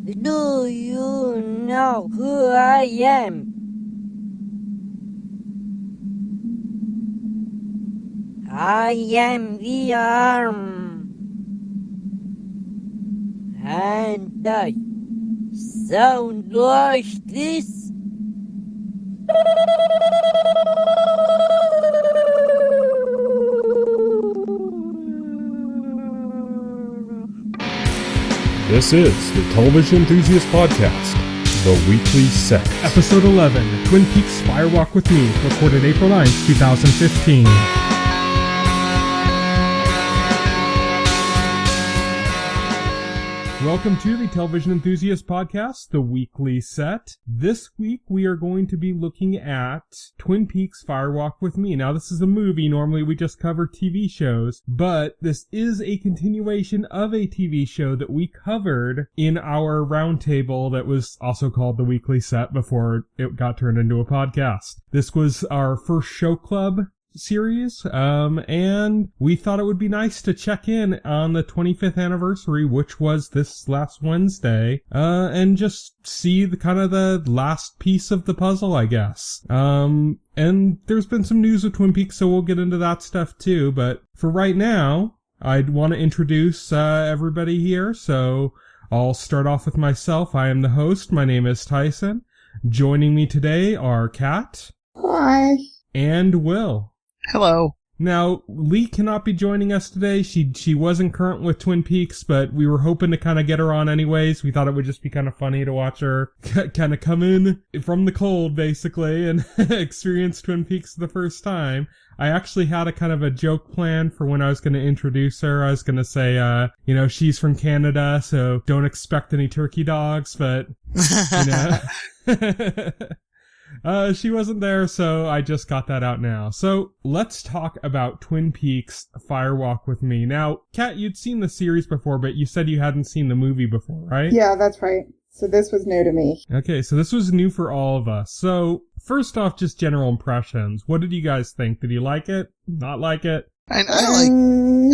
Do you know who I am? I am the arm, and I sound like this. This is the Television Enthusiast Podcast, The Weekly Set. Episode 11, Twin Peaks Firewalk with Me, recorded April 9th, 2015. Welcome to the Television Enthusiast Podcast, The Weekly Set. This week we are going to be looking at Twin Peaks Firewalk with Me. Now this is a movie, normally we just cover TV shows, but this is a continuation of a TV show that we covered in our roundtable that was also called The Weekly Set before it got turned into a podcast. This was our first show club series, and we thought it would be nice to check in on the 25th anniversary, which was this last Wednesday, and just see the kind of the last piece of the puzzle, I guess. And there's been some news with Twin Peaks, so we'll get into that stuff too, but for right now, I'd want to introduce everybody here, so I'll start off with myself. I am the host. My name is Tyson. Joining me today are Kat. Hi. And Will. Hello. Now, Lee cannot be joining us today. She wasn't current with Twin Peaks, but we were hoping to kind of get her on anyways. We thought it would just be kind of funny to watch her kind of come in from the cold, basically, and experience Twin Peaks for the first time. I actually had a kind of a joke plan for when I was going to introduce her. I was going to say, she's from Canada, so don't expect any turkey dogs, but, she wasn't there, so I just got that out now. So, let's talk about Twin Peaks Firewalk with Me. Now, Kat, you'd seen the series before, but you said you hadn't seen the movie before, right? Yeah, that's right. So this was new to me. Okay, so this was new for all of us. So, first off, just general impressions. What did you guys think? Did you like it? Not like it? I mean,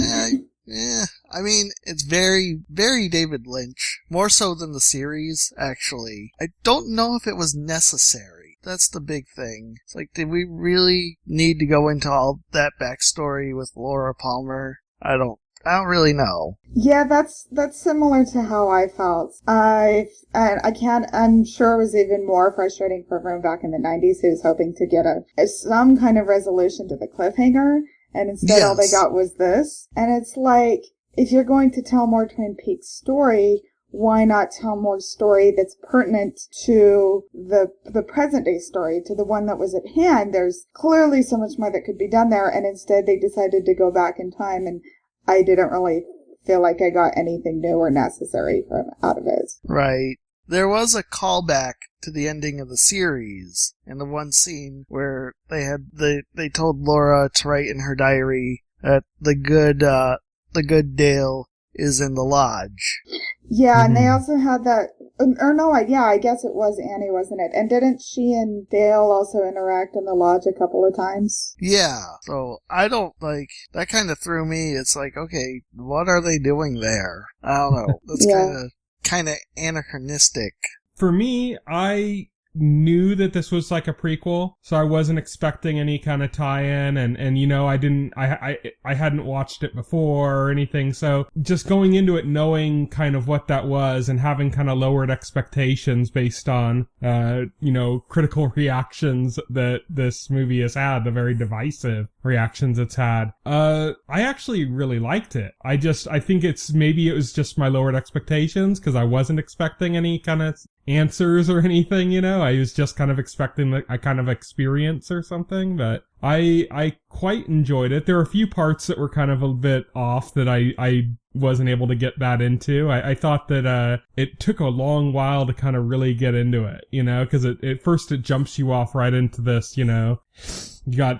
it's very, very David Lynch. More so than the series, actually. I don't know if it was necessary. That's the big thing. It's like, did we really need to go into all that backstory with Laura Palmer? I don't really know. Yeah, that's similar to how I felt. I'm sure it was even more frustrating for everyone back in the 90s who was hoping to get some kind of resolution to the cliffhanger, and instead all they got was this. And it's like, if you're going to tell more Twin Peaks story, why not tell more story that's pertinent to the present day story, to the one that was at hand? There's clearly so much more that could be done there, and instead they decided to go back in time, and I didn't really feel like I got anything new or necessary out of it. Right. There was a callback to the ending of the series in the one scene where they told Laura to write in her diary that the good Dale is in the lodge. Yeah, and they also had that, I guess it was Annie, wasn't it? And didn't she and Dale also interact in the lodge a couple of times? Yeah, so I don't, that kind of threw me. It's like, okay, what are they doing there? I don't know. That's kind of anachronistic. For me, I knew that this was like a prequel, so I wasn't expecting any kind of tie-in, and I hadn't watched it before or anything, so just going into it knowing kind of what that was and having kind of lowered expectations based on critical reactions that this movie has had, the very divisive reactions it's had. I actually really liked it. I think maybe it was just my lowered expectations because I wasn't expecting any kind of answers or anything, I was just kind of expecting a kind of experience or something, but I quite enjoyed it. There were a few parts that were kind of a bit off that I wasn't able to get that into. I thought that it took a long while to kind of really get into it, because at first it jumps you off right into this, you got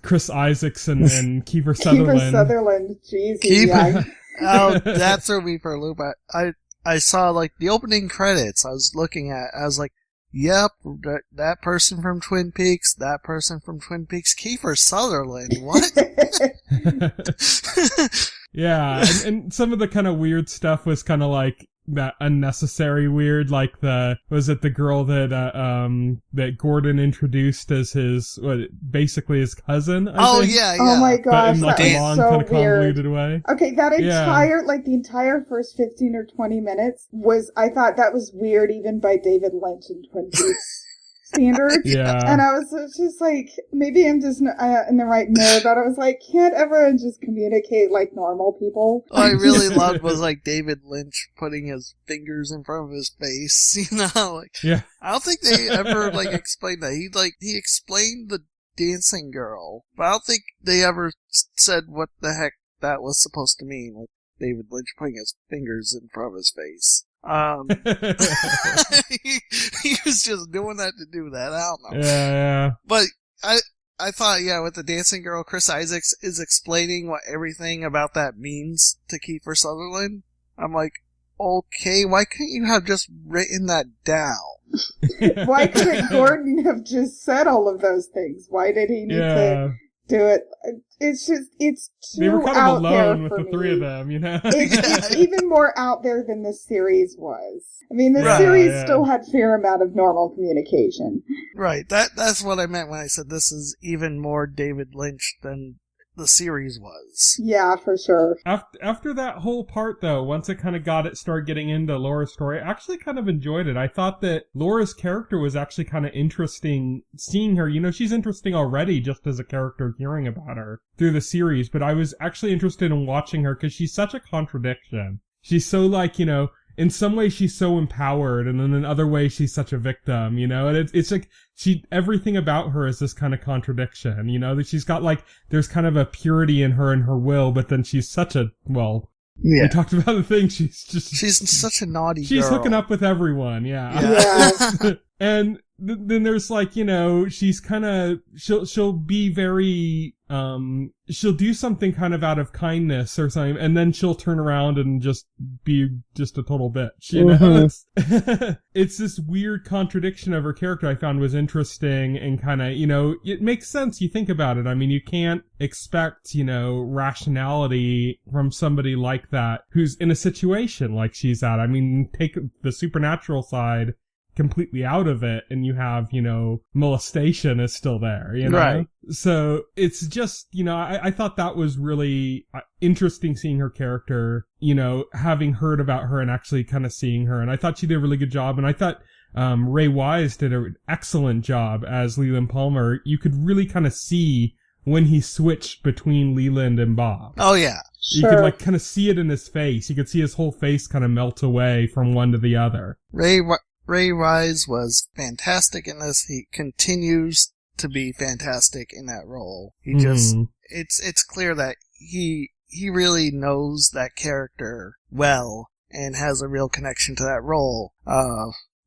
Chris Isaacs and Kiefer Sutherland. Kiefer Sutherland, jeez. Oh, that threw me for a loop. I saw, the opening credits I was looking at. I was like, yep, that person from Twin Peaks, Kiefer Sutherland, what? Yeah, and some of the kind of weird stuff was kind of like, that unnecessary weird, like was it the girl that Gordon introduced as basically his cousin? I think? Yeah. Oh my But gosh, in like that a was long so kind of weird. convoluted way. Okay, that Yeah. the entire first 15 or 20 minutes I thought that was weird even by David Lynch and Twin Peaks standards. Yeah. And I was just like, maybe I'm just in the right mood, but I was like, can't everyone just communicate like normal people? What I really loved was like David Lynch putting his fingers in front of his face, you know, like, Yeah. I don't think they ever like explained that. He explained the dancing girl, but I don't think they ever said what the heck that was supposed to mean with David Lynch putting his fingers in front of his face. He was just doing that to do that. I don't know. Yeah. But I thought, yeah, with the dancing girl, Chris Isaacs is explaining what everything about that means to Kiefer Sutherland. I'm like, okay, why couldn't you have just written that down? Why couldn't Gordon have just said all of those things? Why did he need to do it? It's too They were kind out of there alone with for the three of me. them, you know? It's even more out there than the series was. I mean, the Right, series yeah. still had fair amount of normal communication. Right, that's what I meant when I said this is even more David Lynch than the series was. Yeah, for sure. After that whole part, though, once it kind of started getting into Laura's story, I actually kind of enjoyed it. I thought that Laura's character was actually kind of interesting. Seeing her, you know, she's interesting already just as a character, hearing about her through the series, but I was actually interested in watching her because she's such a contradiction. She's so like, you know, in some ways she's so empowered, and then in other ways she's such a victim, you know, and it's like everything about her is this kind of contradiction, you know, that she's got like, there's kind of a purity in her will, but then she's such a, well, Yeah. we talked about the thing, She's such a naughty she's girl. hooking up with everyone, yeah. Yeah. And then there's like, you know, she's kind of, she'll be very, she'll do something kind of out of kindness or something, and then she'll turn around and just be just a total bitch, you know? It's this weird contradiction of her character I found was interesting and kind of, you know, it makes sense. You think about it. I mean, you can't expect, you know, rationality from somebody like that who's in a situation like she's at. I mean, take the supernatural side completely out of it and you have, you know, molestation is still there, you know? Right. So it's just, you know, I thought that was really interesting seeing her character, you know, having heard about her and actually kind of seeing her. And I thought she did a really good job. And I thought Ray Wise did an excellent job as Leland Palmer. You could really kind of see when he switched between Leland and Bob. Oh, yeah. You could like kind of see it in his face. You could see his whole face kind of melt away from one to the other. Ray Wise was fantastic in this. He continues to be fantastic in that role. He just, it's clear that he really knows that character well and has a real connection to that role,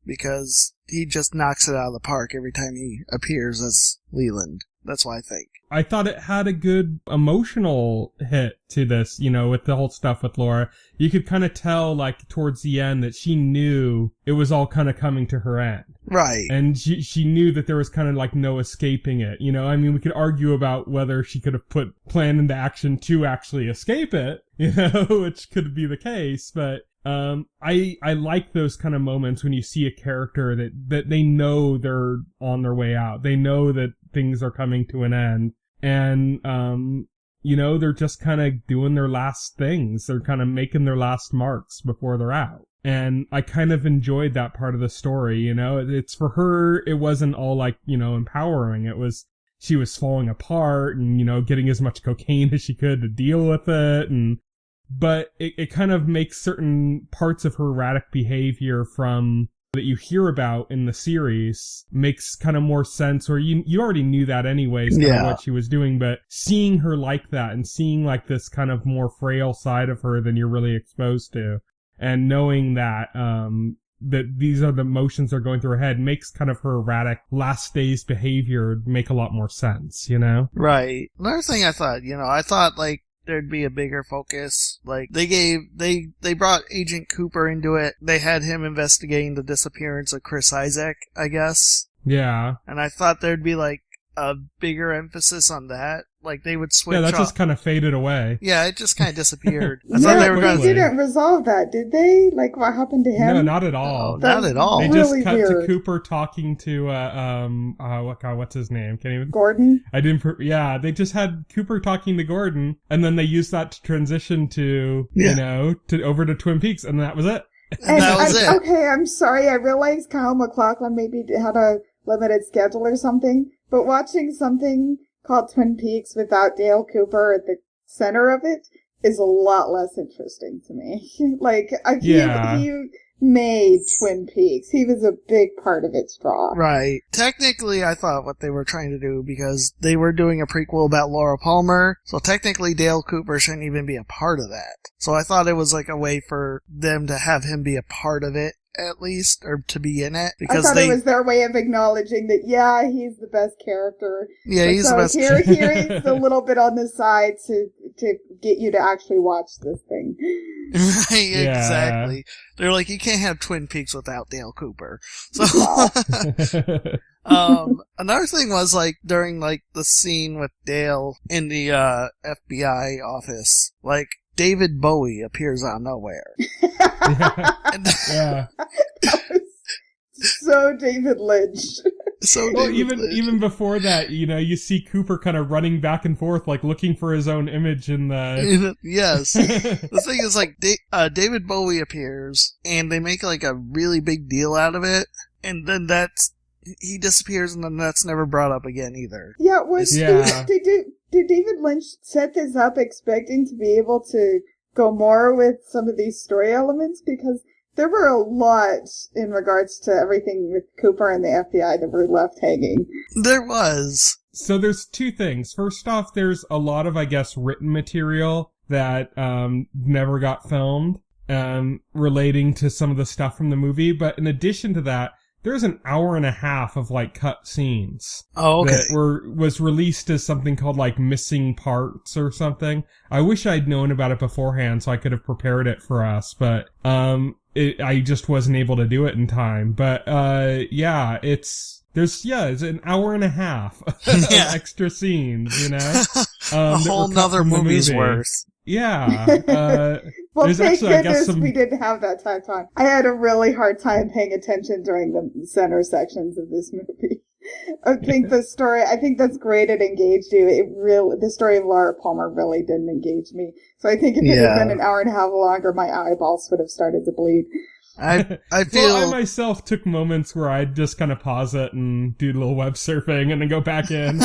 because he just knocks it out of the park every time he appears as Leland. That's what I think. I thought it had a good emotional hit to this, you know, with the whole stuff with Laura. You could kind of tell, like, towards the end that she knew it was all kind of coming to her end. Right. And she knew that there was kind of, like, no escaping it. You know, I mean, we could argue about whether she could have put plan into action to actually escape it, you know, which could be the case, but I like those kind of moments when you see a character that they know they're on their way out. They know that things are coming to an end. And, you know, they're just kind of doing their last things. They're kind of making their last marks before they're out. And I kind of enjoyed that part of the story, you know. It's for her, it wasn't all like, you know, empowering. It was, she was falling apart and, you know, getting as much cocaine as she could to deal with it. But it kind of makes certain parts of her erratic behavior from that you hear about in the series makes kind of more sense, or you already knew that anyways, kind of what she was doing, but seeing her like that and seeing like this kind of more frail side of her than you're really exposed to, and knowing that that these are the emotions that are going through her head makes kind of her erratic last days behavior make a lot more sense, you know? Right. Another thing I thought like there'd be a bigger focus. Like they brought Agent Cooper into it. They had him investigating the disappearance of Chris Isaac, I guess. Yeah. And I thought there'd be like a bigger emphasis on that. Like they would switch. Yeah, that off. just kind of faded away. Yeah, it just kind of disappeared. I Yeah, thought they were they going quickly. didn't resolve that, did they? Like, what happened to him? No, not at all. No, not at all. They Really just cut weird. to Cooper talking to what's his name? Can't even. Gordon? I didn't. Yeah, they just had Cooper talking to Gordon, and then they used that to transition to over to Twin Peaks, and that was it. And that was it. Okay, I'm sorry. I realized Kyle MacLachlan maybe had a limited schedule or something, but watching something called Twin Peaks without Dale Cooper at the center of it is a lot less interesting to me. Like, he made Twin Peaks. He was a big part of its draw. Right. Technically, I thought what they were trying to do, because they were doing a prequel about Laura Palmer, so technically Dale Cooper shouldn't even be a part of that. So I thought it was like a way for them to have him be a part of it, at least, or to be in it, because I thought it was their way of acknowledging that, yeah, he's the best character. Yeah, he's so the best. Here he's a little bit on the side to get you to actually watch this thing. Right, Yeah. exactly. They're like, you can't have Twin Peaks without Dale Cooper. So, another thing was, like, during, like, the scene with Dale in the, FBI office, like, David Bowie appears out of nowhere. And, Yeah. That was so David Lynch. so Well, David Lynch. even before that, you see Cooper kind of running back and forth, like looking for his own image in the. Yes. The thing is, like, David Bowie appears, and they make, like, a really big deal out of it, and then he disappears, and then that's never brought up again either. Yeah, Yeah. Did David Lynch set this up expecting to be able to go more with some of these story elements? Because there were a lot in regards to everything with Cooper and the FBI that were left hanging. There was. So there's two things. First off, there's a lot of, I guess, written material that never got filmed relating to some of the stuff from the movie. But in addition to that, there's an hour and a half of like cut scenes Oh, okay. that was released as something called like missing parts or something. I wish I'd known about it beforehand so I could have prepared it for us, but I just wasn't able to do it in time. But it's an hour and a half of Yeah. extra scenes, A that whole were cut nother from the movie's movie. worth. Yeah. Well, There's thank actually, I guess, goodness we didn't have that time. I had a really hard time paying attention during the center sections of this movie. I think that's great. It engaged you. The story of Laura Palmer really didn't engage me. So I think if it had been an hour and a half longer, my eyeballs would have started to bleed. I feel. Well, I myself took moments where I'd just kind of pause it and do a little web surfing and then go back in.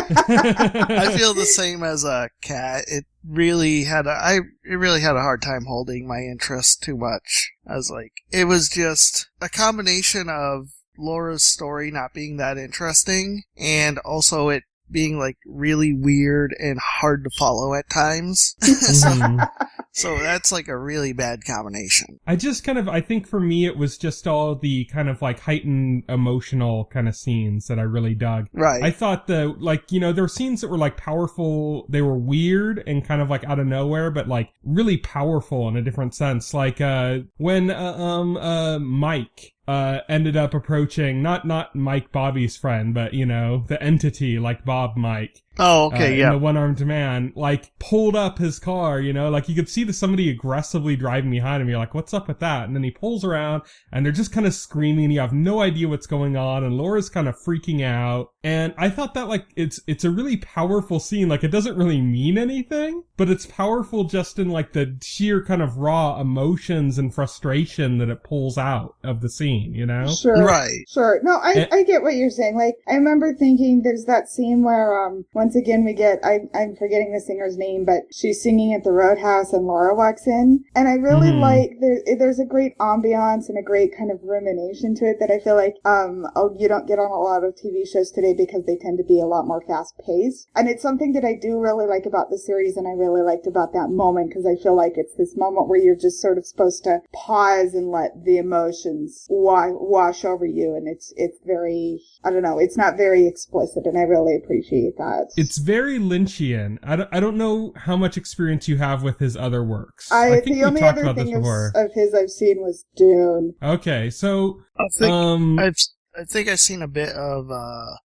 I feel the same as a cat. It really had a hard time holding my interest too much. I was like, it was just a combination of Laura's story not being that interesting, and also it being like really weird and hard to follow at times. Mhm. So that's like a really bad combination. I think for me it was just all the kind of like heightened emotional kind of scenes that I really dug. Right. I thought there were scenes that were like powerful, they were weird and kind of like out of nowhere, but like really powerful in a different sense. Like, when, Mike, ended up approaching, not Mike Bobby's friend, but, the entity like Bob Mike. Oh, okay, yeah. And the one-armed man, like, pulled up his car, like, you could see somebody aggressively driving behind him. You're like, what's up with that? And then he pulls around, and they're just kind of screaming, and you have no idea what's going on, and Laura's kind of freaking out. And I thought that, like, it's a really powerful scene. Like, it doesn't really mean anything, but it's powerful just in, like, the sheer kind of raw emotions and frustration that it pulls out of the scene, Sure. Right. Sure. No, I get what you're saying. Like, I remember thinking there's that scene where, once again we get, I'm forgetting the singer's name, but she's singing at the Roadhouse and Laura walks in. And I really like, there's a great ambiance and a great kind of rumination to it that I feel like, you don't get on a lot of TV shows today because they tend to be a lot more fast paced. And it's something that I do really like about the series, and I really liked about that moment, because I feel like it's this moment where you're just sort of supposed to pause and let the emotions wash over you, and it's very, I don't know, it's not very explicit, and I really appreciate that. It's very Lynchian. I don't know how much experience you have with his other works. I think the we only talked other about this thing before. of his I've seen was Dune. Okay, so I think I've seen a bit of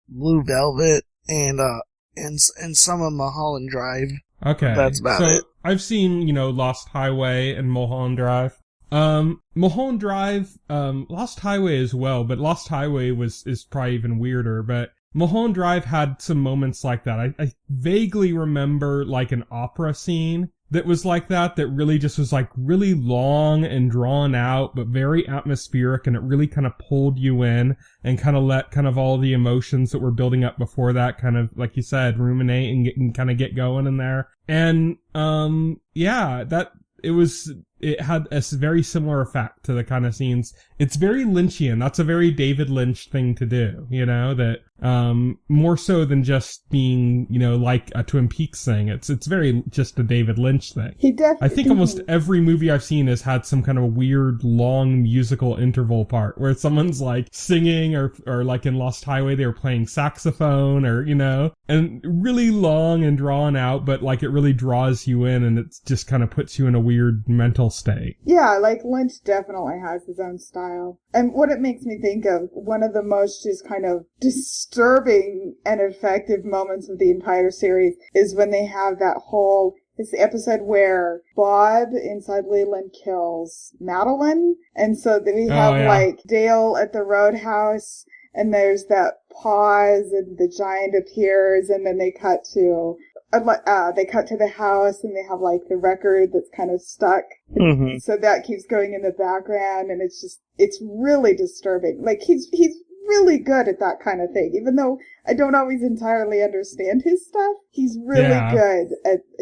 Blue Velvet and some of Mulholland Drive. Okay. That's about it. I've seen, Lost Highway and Mulholland Drive. Mulholland Drive, Lost Highway as well, but Lost Highway is probably even weirder, but Mulholland Drive had some moments like that. I vaguely remember like an opera scene that was like that really just was like really long and drawn out, but very atmospheric, and it really kind of pulled you in and kind of let kind of all the emotions that were building up before that kind of, like you said, ruminate and kind of get going in there. And, yeah, it had a very similar effect to the kind of scenes. It's very Lynchian. That's a very David Lynch thing to do, that, more so than just being, like a Twin Peaks thing. It's very just a David Lynch thing. He definitely. I think almost every movie I've seen has had some kind of weird, long musical interval part where someone's like singing or like in Lost Highway, they were playing saxophone or, and really long and drawn out, but like it really draws you in and it just kind of puts you in a weird mental state. Yeah, like Lynch definitely has his own style. And what it makes me think of, one of the most just kind of disturbing and effective moments of the entire series is when they have it's the episode where Bob inside Leland kills Madeline. And so then we have like Dale at the roadhouse, and there's that pause and the giant appears, and then they cut to the house, and they have like the record that's kind of stuck. Mm-hmm. So that keeps going in the background, and it's really disturbing. Like he's really good at that kind of thing. Even though I don't always entirely understand his stuff, he's really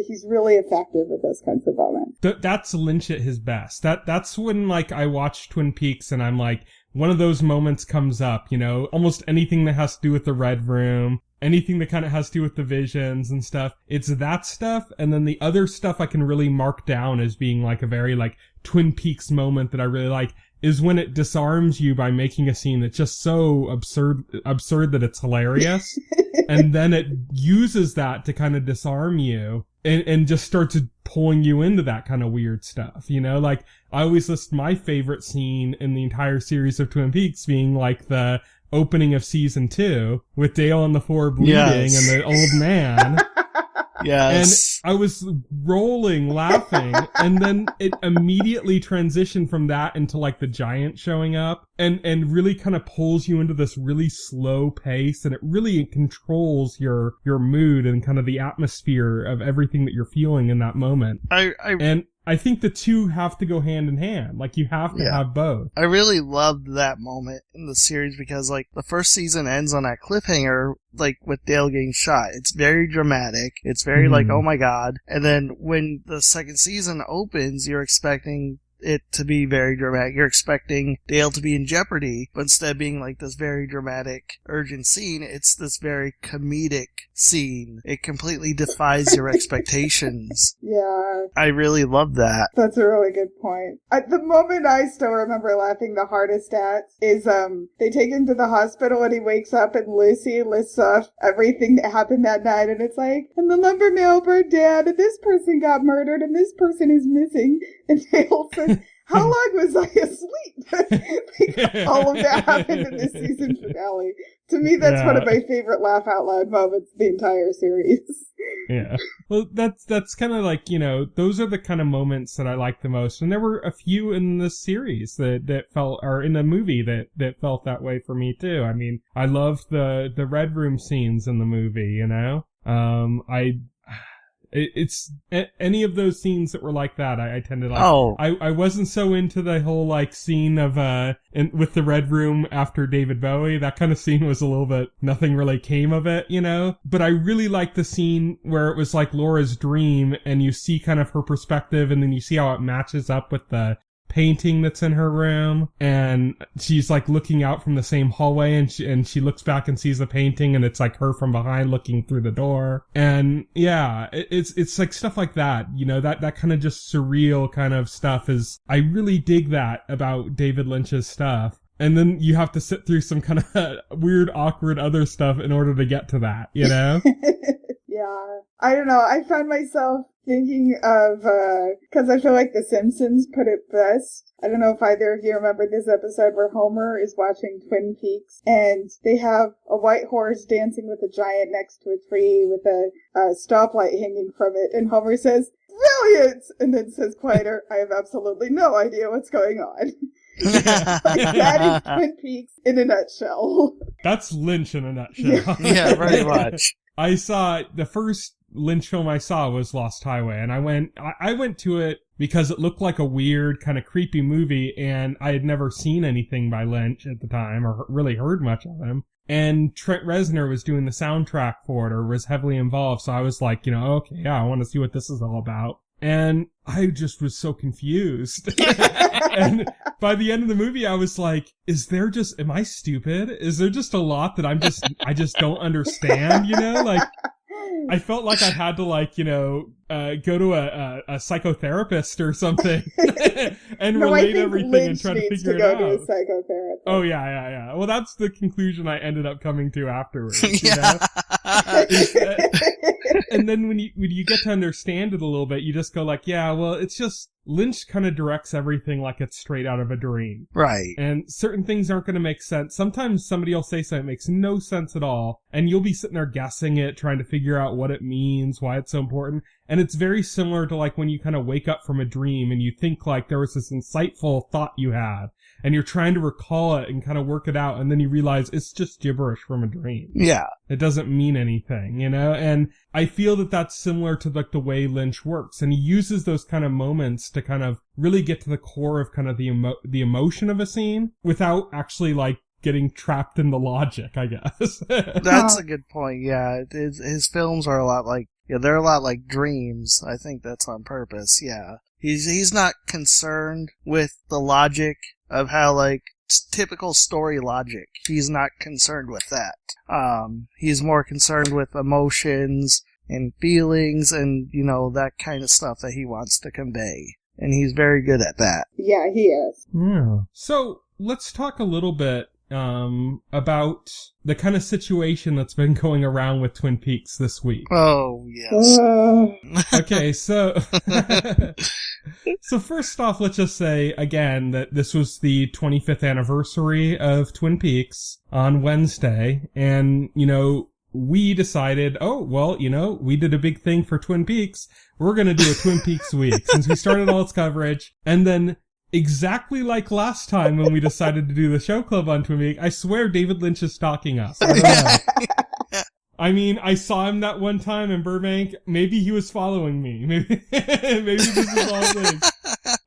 he's really effective at those kinds of moments. That's Lynch at his best. That's when like I watch Twin Peaks and I'm like, one of those moments comes up, almost anything that has to do with the Red Room, anything that kind of has to do with the visions and stuff. It's that stuff. And then the other stuff I can really mark down as being like a very like Twin Peaks moment that I really like is when it disarms you by making a scene that's just so absurd that it's hilarious. And then it uses that to kind of disarm you and just starts pulling you into that kind of weird stuff. Like I always list my favorite scene in the entire series of Twin Peaks being like the opening of season 2 with Dale on the floor bleeding and the old man. Yes. And I was rolling, laughing, and then it immediately transitioned from that into like the giant showing up and really kind of pulls you into this really slow pace, and it really controls your mood and kind of the atmosphere of everything that you're feeling in that moment. And I think the two have to go hand in hand. Like, you have to have both. I really loved that moment in the series because, like, the first season ends on that cliffhanger, like, with Dale getting shot. It's very dramatic. It's very, like, oh my god. And then when the second season opens, you're expecting it to be very dramatic. You're expecting Dale to be in jeopardy, but instead of being like this very dramatic, urgent scene, it's this very comedic scene. It completely defies your expectations. Yeah. I really love that. That's a really good point. The moment I still remember laughing the hardest at is they take him to the hospital and he wakes up and Lucy lists off everything that happened that night, and it's like, and the lumber mill burned down, and this person got murdered, and this person is missing. And Dale says, how long was I asleep? All of that happened in this season finale. To me, that's one of my favorite laugh out loud moments of the entire series. Yeah. Well, that's kind of like, those are the kind of moments that I like the most. And there were a few in the series that felt, or in the movie that felt that way for me too. I mean, I loved the Red Room scenes in the movie, It's any of those scenes that were like that, I tended to like. Oh. I wasn't so into the whole like scene of with the Red Room after David Bowie. That kind of scene was a little bit, nothing really came of it, But I really liked the scene where it was like Laura's dream and you see kind of her perspective and then you see how it matches up with the painting that's in her room, and she's like looking out from the same hallway, and she looks back and sees the painting, and it's like her from behind looking through the door. And yeah, it's like stuff like that, that kind of just surreal kind of stuff I really dig that about David Lynch's stuff. And then you have to sit through some kind of weird, awkward other stuff in order to get to that, Yeah. I don't know. I found myself thinking of, because I feel like The Simpsons put it best. I don't know if either of you remember this episode where Homer is watching Twin Peaks and they have a white horse dancing with a giant next to a tree with a stoplight hanging from it. And Homer says, "Brilliant!" And then says quieter, "I have absolutely no idea what's going on." That is Twin Peaks in a nutshell. That's Lynch in a nutshell. Yeah, very much. I saw the first Lynch film I saw was Lost Highway, and I went to it because it looked like a weird kind of creepy movie, and I had never seen anything by Lynch at the time or really heard much of him. And Trent Reznor was doing the soundtrack for it or was heavily involved, so I was like, okay, yeah, I want to see what this is all about. And I just was so confused. And by the end of the movie, I was like, am I stupid? Is there just a lot that I just don't understand, Like, I felt like I had to go to a psychotherapist or something and relate everything Lynch and try to needs figure to it go out. to a psychotherapist. Oh yeah. Well, that's the conclusion I ended up coming to afterwards. And then when you get to understand it a little bit, you just go like, yeah, well, it's just Lynch kind of directs everything like it's straight out of a dream. Right. And certain things aren't going to make sense. Sometimes somebody will say something that makes no sense at all, and you'll be sitting there guessing it, trying to figure out what it means, why it's so important. And it's very similar to like when you kind of wake up from a dream and you think like there was this insightful thought you had, and you're trying to recall it and kind of work it out, and then you realize it's just gibberish from a dream. Yeah. It doesn't mean anything, And I feel that that's similar to like the way Lynch works, and he uses those kind of moments to kind of really get to the core of kind of the emotion of a scene without actually like getting trapped in the logic, I guess. That's a good point. Yeah, his films are a lot like, they're a lot like dreams. I think that's on purpose. Yeah, he's not concerned with the logic of how like typical story logic. He's not concerned with that. He's more concerned with emotions and feelings and that kind of stuff that he wants to convey, and he's very good at that. Yeah, he is. Yeah. So let's talk a little bit about the kind of situation that's been going around with Twin Peaks this week. Oh, yes. Okay, so first off, let's just say again that this was the 25th anniversary of Twin Peaks on Wednesday, and we decided, we did a big thing for Twin Peaks. We're going to do a Twin Peaks week since we started all its coverage. And then exactly like last time when we decided to do the show club on Twin Peaks, I swear David Lynch is stalking us. I don't know. I mean, I saw him that one time in Burbank. Maybe he was following me. Maybe this is all thing.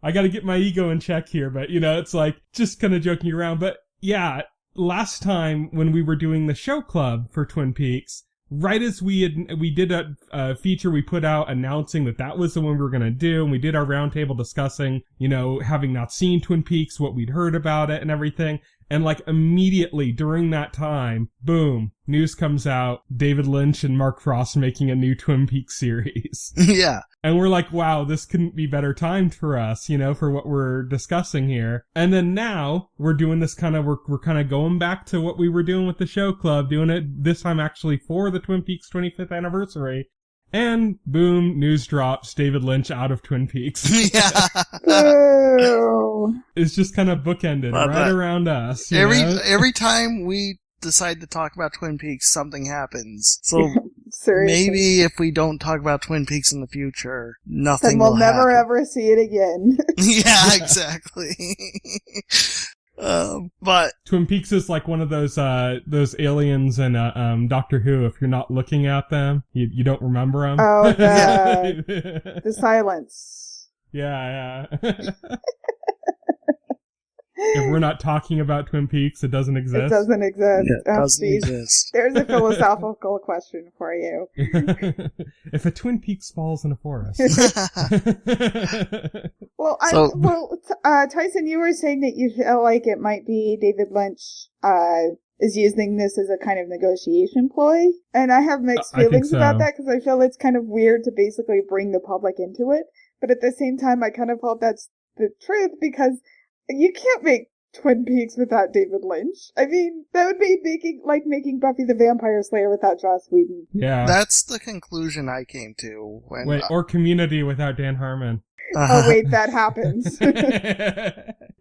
I got to get my ego in check here, but it's like just kind of joking around. But yeah, last time when we were doing the show club for Twin Peaks, right as we did a feature we put out announcing that was the one we were going to do, and we did our roundtable discussing, having not seen Twin Peaks, what we'd heard about it and everything. And like immediately during that time, boom, news comes out, David Lynch and Mark Frost making a new Twin Peaks series. Yeah. And we're like, wow, this couldn't be better timed for us, for what we're discussing here. And then now we're doing this we're kind of going back to what we were doing with the show club, doing it this time actually for the Twin Peaks 25th anniversary. And boom, news drops, David Lynch out of Twin Peaks. Yeah. It's just kind of bookended around us. Every time we decide to talk about Twin Peaks, something happens. So maybe if we don't talk about Twin Peaks in the future, nothing will happen. Then we'll never ever see it again. Yeah, exactly. But Twin Peaks is like one of those aliens in Doctor Who. If you're not looking at them, you don't remember them. Oh, the silence. Yeah. If we're not talking about Twin Peaks, it doesn't exist. It doesn't exist. Yeah, it doesn't exist. There's a philosophical question for you. If a Twin Peaks falls in a forest. Tyson, you were saying that you feel like it might be David Lynch is using this as a kind of negotiation ploy. And I have mixed feelings about that because I feel it's kind of weird to basically bring the public into it. But at the same time, I kind of hope that's the truth because you can't make Twin Peaks without David Lynch. I mean, that would be making Buffy the Vampire Slayer without Joss Whedon. Yeah. That's the conclusion I came to when. Wait, or Community without Dan Harmon. Oh wait, that happens.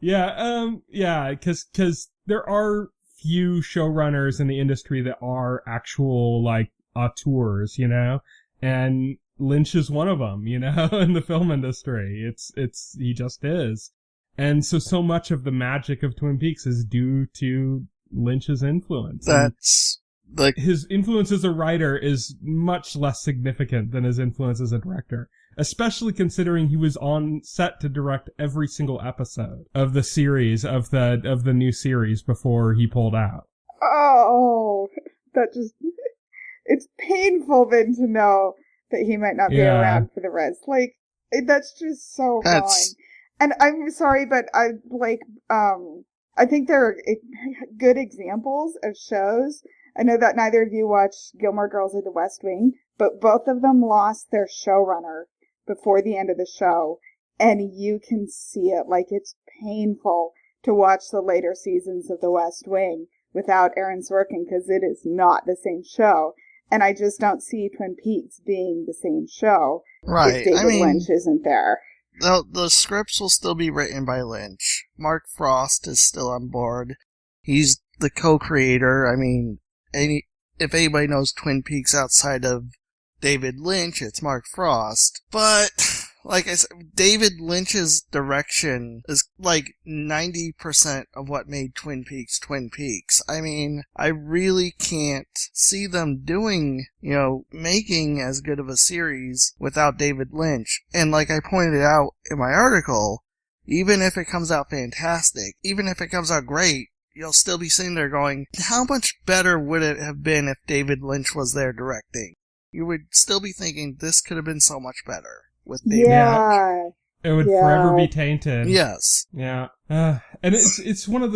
Yeah, because there are few showrunners in the industry that are actual, like, auteurs, you know? And Lynch is one of them, you know, in the film industry. He just is. And so much of the magic of Twin Peaks is due to Lynch's influence. That's like his influence as a writer is much less significant than his influence as a director, especially considering he was on set to direct every single episode of the series, of the new series before he pulled out. Oh, that just, it's painful then to know that he might not be around for the rest. Like, that's just so wrong. And I'm sorry, but I think there are good examples of shows. I know that neither of you watched Gilmore Girls or The West Wing, but both of them lost their showrunner before the end of the show. And you can see it. Like, it's painful to watch the later seasons of The West Wing without Aaron Sorkin, because it is not the same show. And I just don't see Twin Peaks being the same show if David Lynch isn't there. The scripts will still be written by Lynch. Mark Frost is still on board. He's the co-creator. I mean, if anybody knows Twin Peaks outside of David Lynch, it's Mark Frost. But, like I said, David Lynch's direction is like 90% of what made Twin Peaks Twin Peaks. I mean, I really can't see them making as good of a series without David Lynch. And like I pointed out in my article, even if it comes out fantastic, even if it comes out great, you'll still be sitting there going, how much better would it have been if David Lynch was there directing? You would still be thinking, this could have been so much better with David Lynch. It would forever be tainted. Yes. Yeah. And it's just one of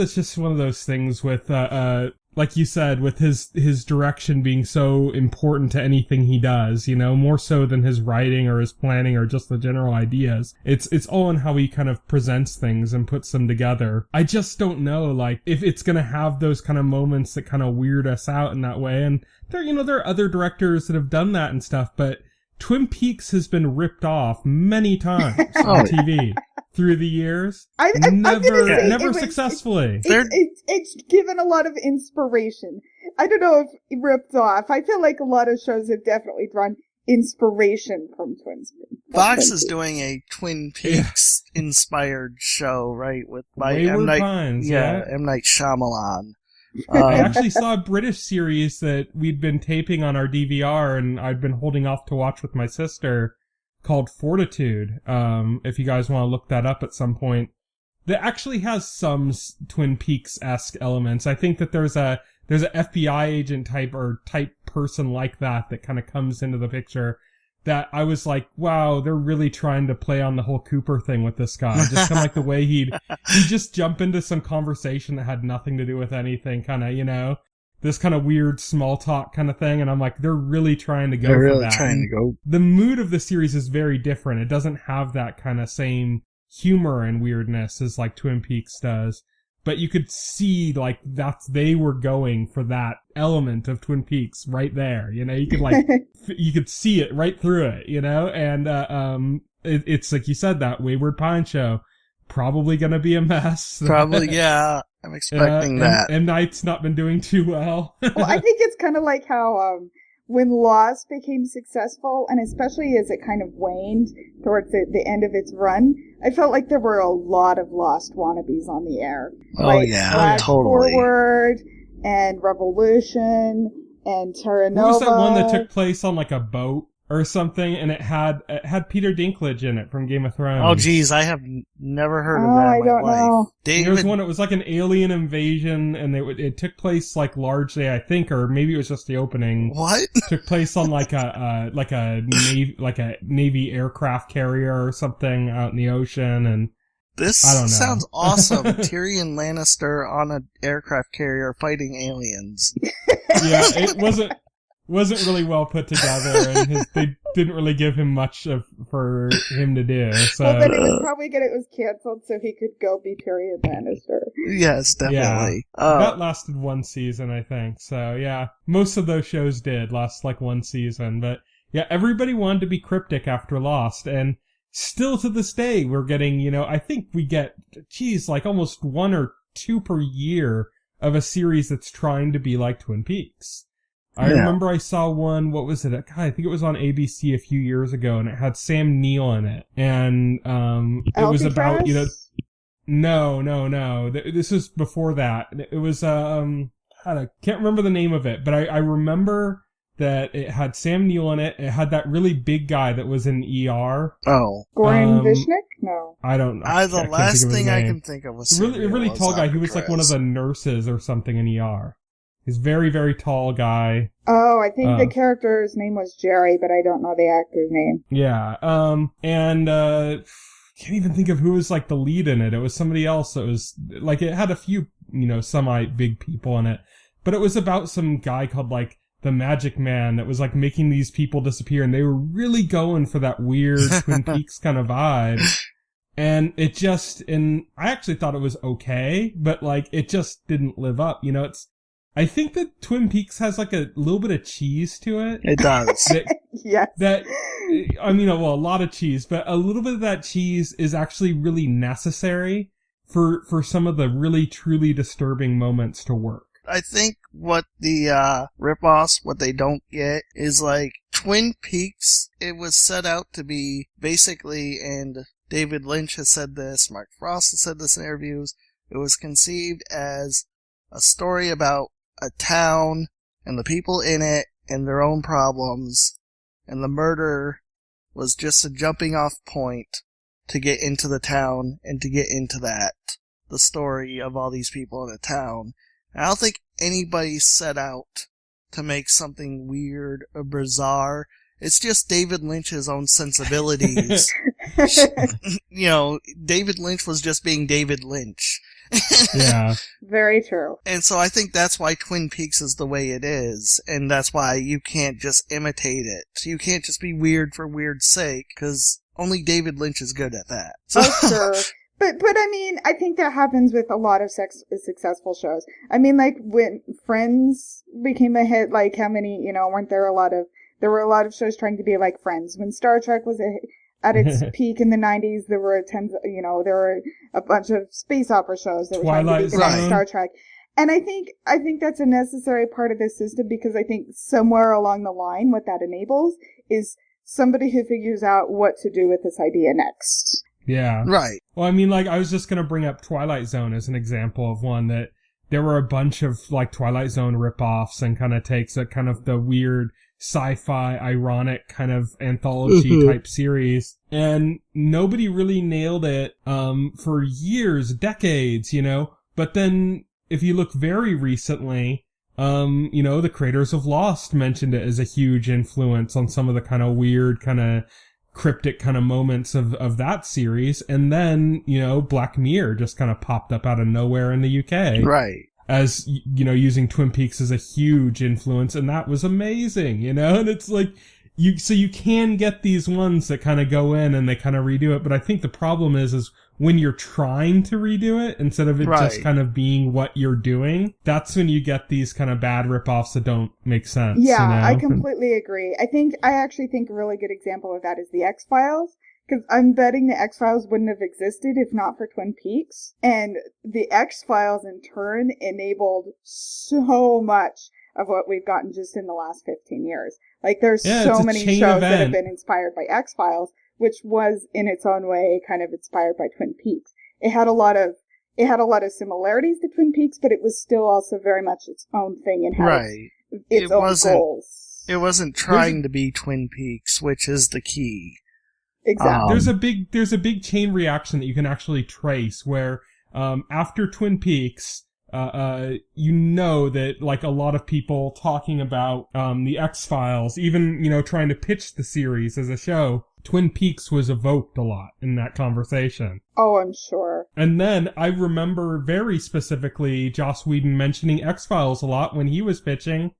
those things with, like you said, with his direction being so important to anything he does, you know, more so than his writing or his planning or just the general ideas. It's all in how he kind of presents things and puts them together. I just don't know, like, if it's gonna have those kind of moments that kind of weird us out in that way. And there are other directors that have done that and stuff, but Twin Peaks has been ripped off many times on TV through the years. Never successfully. It's given a lot of inspiration. I don't know if ripped off. I feel like a lot of shows have definitely drawn inspiration from Twin Peaks. Fox is doing a Twin Peaks inspired show, right? By Wayward M. Night, Pines, M. Night Shyamalan. I actually saw a British series that we'd been taping on our DVR and I'd been holding off to watch with my sister called Fortitude. If you guys want to look that up at some point. That actually has some Twin Peaks-esque elements. I think that there's a FBI agent type person like that kind of comes into the picture that I was like, wow, they're really trying to play on the whole Cooper thing with this guy. Just kind of like the way he'd just jump into some conversation that had nothing to do with anything, kind of, you know, this kind of weird small talk kind of thing. And I'm like, they're really trying to go for that. The mood of the series is very different. It doesn't have that kind of same humor and weirdness as like Twin Peaks does. But you could see, like, they were going for that element of Twin Peaks right there, you know, you could, like, you could see it right through it, you know, and, it's like you said, that Wayward Pine show, probably gonna be a mess. Probably, yeah, I'm expecting that. And Night's not been doing too well. Well, I think it's kind of like how, when Lost became successful, and especially as it kind of waned towards the end of its run, I felt like there were a lot of Lost wannabes on the air. Oh, like yeah, Flash totally. Forward, and Revolution, and Terra Nova. What was that one that took place on, like, a boat or something, and it had Peter Dinklage in it from Game of Thrones? Oh, geez, I have never heard of that in my life. Know. There was one, it was like an alien invasion, and it took place, like, largely, I think, or maybe it was just the opening. What? Took place on, like a Navy aircraft carrier or something out in the ocean, and this I don't know. Sounds awesome. Tyrion Lannister on an aircraft carrier fighting aliens. Yeah, it wasn't really well put together, and they didn't really give him much for him to do. So Well, then it was probably good it was canceled so he could go be Tyrion Lannister. Yes, definitely. that lasted one season, I think. So yeah, most of those shows did last like one season, but yeah, everybody wanted to be cryptic after Lost, and still to this day we're getting, I think we get, like almost 1 or 2 per year of a series that's trying to be like Twin Peaks. I remember I saw one, what was it? God, I think it was on ABC a few years ago, and it had Sam Neill in it. And it was about, No. This was before that. It was, I can't remember the name of it, but I remember that it had Sam Neill in it. It had that really big guy that was in ER. Oh. Goran Vishnik? No. I don't know. The last thing I can think of was a really tall guy. He was like one of the nurses or something in ER. He's very, very tall guy. Oh, I think the character's name was Jerry, but I don't know the actor's name. Yeah. Can't even think of who was like the lead in it. It was somebody else that was like, it had a few, semi-big people in it, but it was about some guy called like the Magic Man that was like making these people disappear, and they were really going for that weird Twin Peaks kind of vibe. And I actually thought it was okay, but like it just didn't live up. I think that Twin Peaks has like a little bit of cheese to it. It does. Yes. A lot of cheese, but a little bit of that cheese is actually really necessary for some of the really truly disturbing moments to work. I think what the rip-offs, what they don't get, is like Twin Peaks, it was set out to be basically, and David Lynch has said this, Mark Frost has said this in interviews, it was conceived as a story about a town and the people in it and their own problems, and the murder was just a jumping off point to get into the town and to get into the story of all these people in the town. I don't think anybody set out to make something weird or bizarre. It's just David Lynch's own sensibilities. David Lynch was just being David Lynch. Yeah. Very true. And so I think that's why Twin Peaks is the way it is, and that's why you can't just imitate it. You can't just be weird for weird's sake, because only David Lynch is good at that. So. Oh, sure. But I mean, I think that happens with a lot of successful shows. I mean, like when Friends became a hit, like how many, there were a lot of shows trying to be like Friends. When Star Trek was at its peak in the 90s, there were there were a bunch of space opera shows that were trying to be like Star Trek. And I think that's a necessary part of this system, because I think somewhere along the line, what that enables is somebody who figures out what to do with this idea next. Yeah. Right. Well, I mean, like, I was just going to bring up Twilight Zone as an example of one that there were a bunch of, like, Twilight Zone ripoffs and kind of takes a kind of the weird sci-fi, ironic kind of anthology type series. And nobody really nailed it, for years, decades, But then, if you look very recently, the creators of Lost mentioned it as a huge influence on some of the kind of weird, kind of cryptic kind of moments of that series. And then, Black Mirror just kind of popped up out of nowhere in the UK. Right. As, using Twin Peaks as a huge influence. And that was amazing, And it's like, you can get these ones that kind of go in and they kind of redo it. But I think the problem is when you're trying to redo it, instead of it just kind of being what you're doing, that's when you get these kind of bad ripoffs that don't make sense. Yeah, I completely agree. I actually think a really good example of that is the X-Files, because I'm betting the X-Files wouldn't have existed if not for Twin Peaks. And the X-Files in turn enabled so much of what we've gotten just in the last 15 years. Like, there's so many shows that have been inspired by X-Files, which was in its own way kind of inspired by Twin Peaks. It had a lot of similarities to Twin Peaks, but it was still also very much its own thing and had its own goals. It wasn't trying to be Twin Peaks, which is the key. Exactly. There's a big chain reaction that you can actually trace where, after Twin Peaks, that like a lot of people talking about, the X-Files, even, trying to pitch the series as a show, Twin Peaks was evoked a lot in that conversation. Oh, I'm sure. And then I remember very specifically Joss Whedon mentioning X-Files a lot when he was pitching,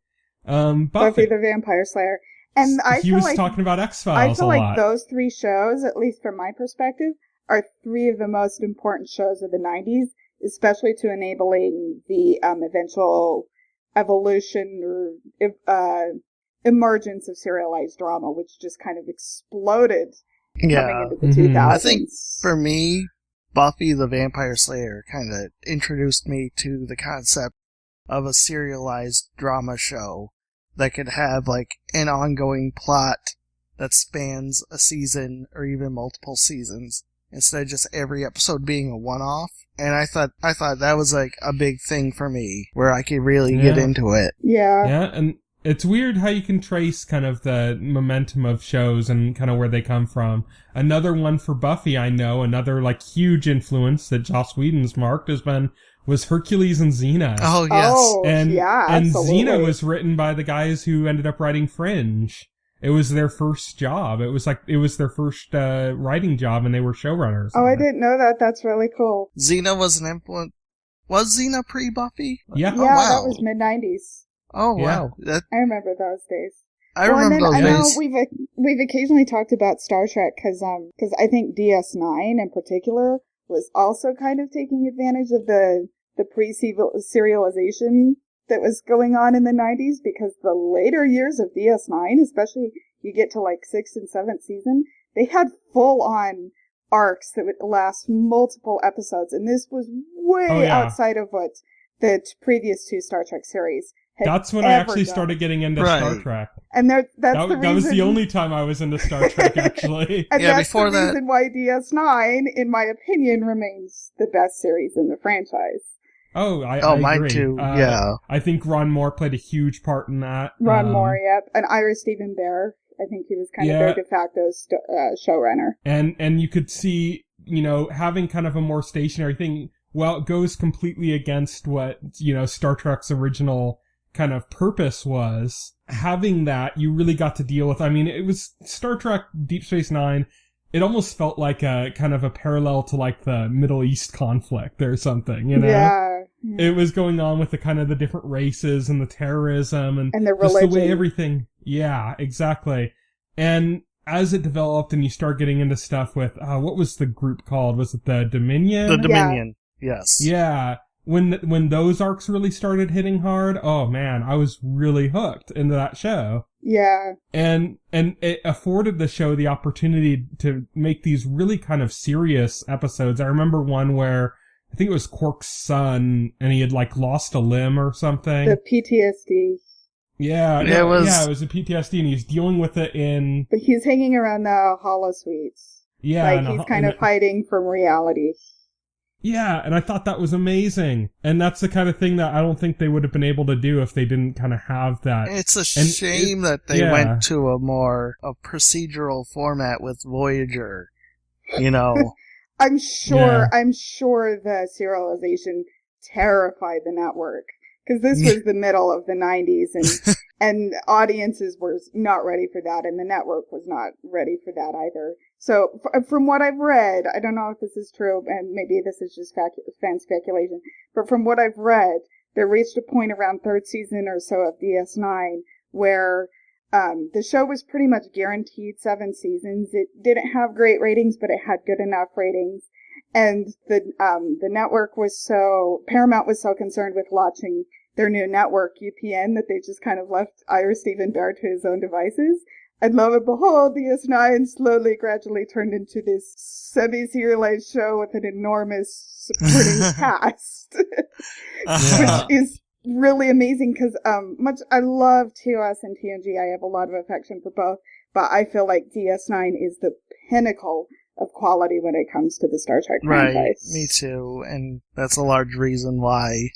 Buffy the Vampire Slayer. And he was talking about X-Files I feel a like lot. those three shows, at least from my perspective, are three of the most important shows of the 90s, especially to enabling the eventual evolution or emergence of serialized drama, which just kind of exploded coming into the 2000s. I think for me, Buffy the Vampire Slayer kind of introduced me to the concept of a serialized drama show that could have like an ongoing plot that spans a season or even multiple seasons instead of just every episode being a one-off. And I thought that was like a big thing for me where I could really get into it. Yeah. Yeah, and it's weird how you can trace kind of the momentum of shows and kind of where they come from. Another one for Buffy, I know, another like huge influence that Joss Whedon's marked was Hercules and Xena. Oh, yes. Oh, and absolutely. Xena was written by the guys who ended up writing Fringe. It was their first job. It was their first writing job, and they were showrunners. Oh, I didn't know that. That's really cool. Xena was an influence. Was Xena pre-Buffy? Yeah. Yeah, Oh, wow. that was mid-90s. Oh, Yeah. wow. I remember those days. I remember those I know days. we've occasionally talked about Star Trek because I think DS9 in particular was also kind of taking advantage of the pre-serialization that was going on in the 90s, because the later years of DS9, especially you get to like 6th and 7th season, they had full-on arcs that would last multiple episodes, and this was way outside of what the previous two Star Trek series had That's when I ever actually done. started getting into Right. Star Trek. And that's That the reason. was the only time I was into Star Trek, actually. And Yeah, that's before the that- reason why DS9, in my opinion, remains the best series in the franchise. Oh, I mine agree. too, yeah. I think Ron Moore played a huge part in that. Ron Moore, yep. And Ira Stephen Bear. I think he was kind of their de facto showrunner. And you could see, having kind of a more stationary thing, well, it goes completely against what, Star Trek's original kind of purpose was. Having that, you really got to deal with, it was Star Trek Deep Space Nine. It almost felt like a kind of a parallel to like the Middle East conflict or something, Yeah. It was going on with the kind of the different races and the terrorism and the just religion. the way everything. Yeah, exactly. And as it developed and you start getting into stuff with, what was the group called? Was it the Dominion? The Dominion, yes. Yeah. When those arcs really started hitting hard, oh man, I was really hooked into that show. Yeah. And it afforded the show the opportunity to make these really kind of serious episodes. I remember one where I think it was Quark's son and he had like lost a limb or something. The PTSD. Yeah, it was a PTSD and he's dealing with it in... But he's hanging around the holosuites. Yeah. Like he's kind of hiding from reality. Yeah, and I thought that was amazing. And that's the kind of thing that I don't think they would have been able to do if they didn't kind of have that. It's a shame that they went to a more procedural format with Voyager, I'm sure the serialization terrified the network, because this was the middle of the 90s and audiences were not ready for that, and the network was not ready for that either. So from what I've read, I don't know if this is true, and maybe this is just fan speculation, but from what I've read, they reached a point around third season or so of DS9 where the show was pretty much guaranteed 7 seasons. It didn't have great ratings, but it had good enough ratings. And the network Paramount was so concerned with launching their new network, UPN, that they just kind of left Ira Stephen Bear to his own devices. And lo and behold, DS9 slowly, gradually turned into this semi-serialized show with an enormous supporting cast, which is really amazing because I love TOS and TNG. I have a lot of affection for both, but I feel like DS9 is the pinnacle of quality when it comes to the Star Trek franchise. Right, me too, and that's a large reason why.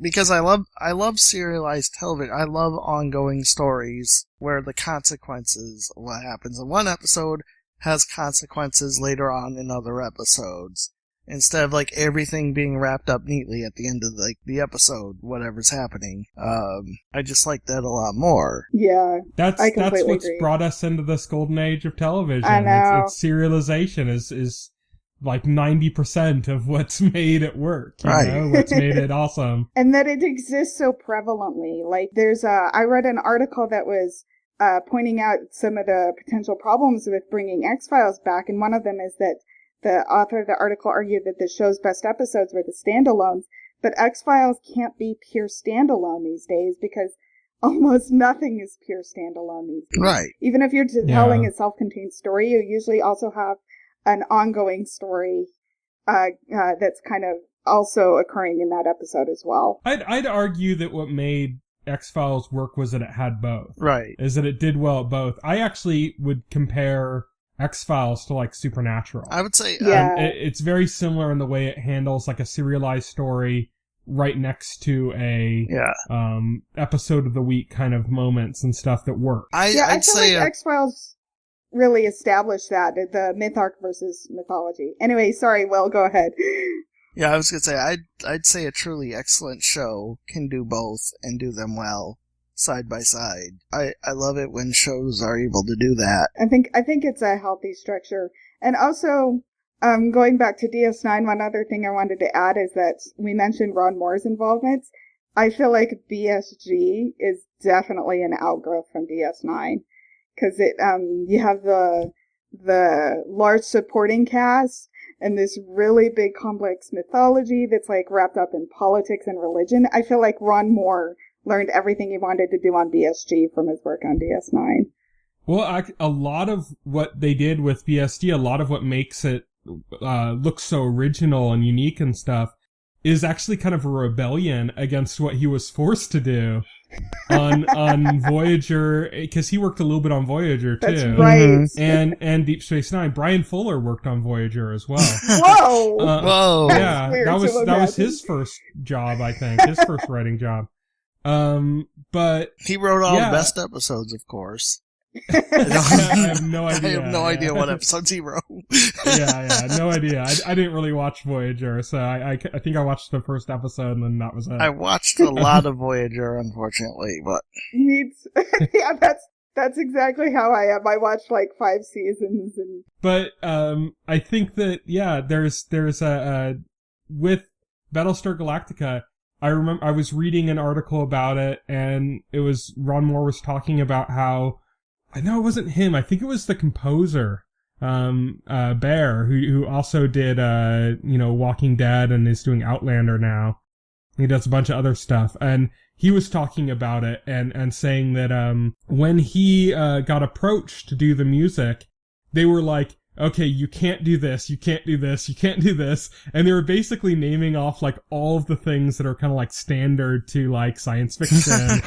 Because I love serialized television. I love ongoing stories where the consequences of what happens in one episode has consequences later on in other episodes. Instead of like everything being wrapped up neatly at the end of the episode, whatever's happening. I just like that a lot more. Yeah, that's what's agree. brought us into this golden age of television. I know. It's serialization is like 90% of what's made it work, you Right. know, what's made it awesome. And that it exists so prevalently. Like I read an article that was pointing out some of the potential problems with bringing X-Files back, and one of them is that the author of the article argued that the show's best episodes were the standalones, but X-Files can't be pure standalone these days because almost nothing is pure standalone these days. Right. Even if you're telling a self-contained story, you usually also have an ongoing story that's kind of also occurring in that episode as well. I'd argue that what made X-Files work was that it had both. Right. Is that it did well at both. I actually would compare X-Files to like Supernatural. I would say, Yeah. It's very similar in the way it handles like a serialized story right next to a episode of the week kind of moments and stuff that work. I I'd feel say, like X-Files really established that, the myth arc versus mythology. Anyway, sorry, Will, go ahead. yeah, I was gonna say, I'd say a truly excellent show can do both and do them well, side by side. I love it when shows are able to do that. I think it's a healthy structure. And also, going back to DS9, one other thing I wanted to add is that we mentioned Ron Moore's involvement. I feel like BSG is definitely an outgrowth from DS9. Because you have the large supporting cast and this really big complex mythology that's like wrapped up in politics and religion. I feel like Ron Moore learned everything he wanted to do on BSG from his work on DS9. Well, a lot of what they did with BSD, a lot of what makes it look so original and unique and stuff, is actually kind of a rebellion against what he was forced to do on Voyager, because he worked a little bit on Voyager too. That's right. And Deep Space Nine. Brian Fuller worked on Voyager as well. Whoa! Whoa! Yeah, weird that to was imagine. his first job, I think, his first writing job. But He wrote all Yeah. the best episodes, of course. I have no I idea. have no idea Yeah. what episodes he wrote. yeah, no idea. I didn't really watch Voyager, so I think I watched the first episode and then that was it. I watched a lot of Voyager, unfortunately, but Yeah, that's exactly how I am. I watched like 5 seasons and But I think that there's a with Battlestar Galactica. I remember I was reading an article about it, and it was Ron Moore was talking about how I know it wasn't him. I think it was the composer, Bear, who also did Walking Dead and is doing Outlander now. He does a bunch of other stuff, and he was talking about it and saying that when he got approached to do the music, they were like, okay, you can't do this, you can't do this, you can't do this. And they were basically naming off like all of the things that are kind of like standard to like science fiction.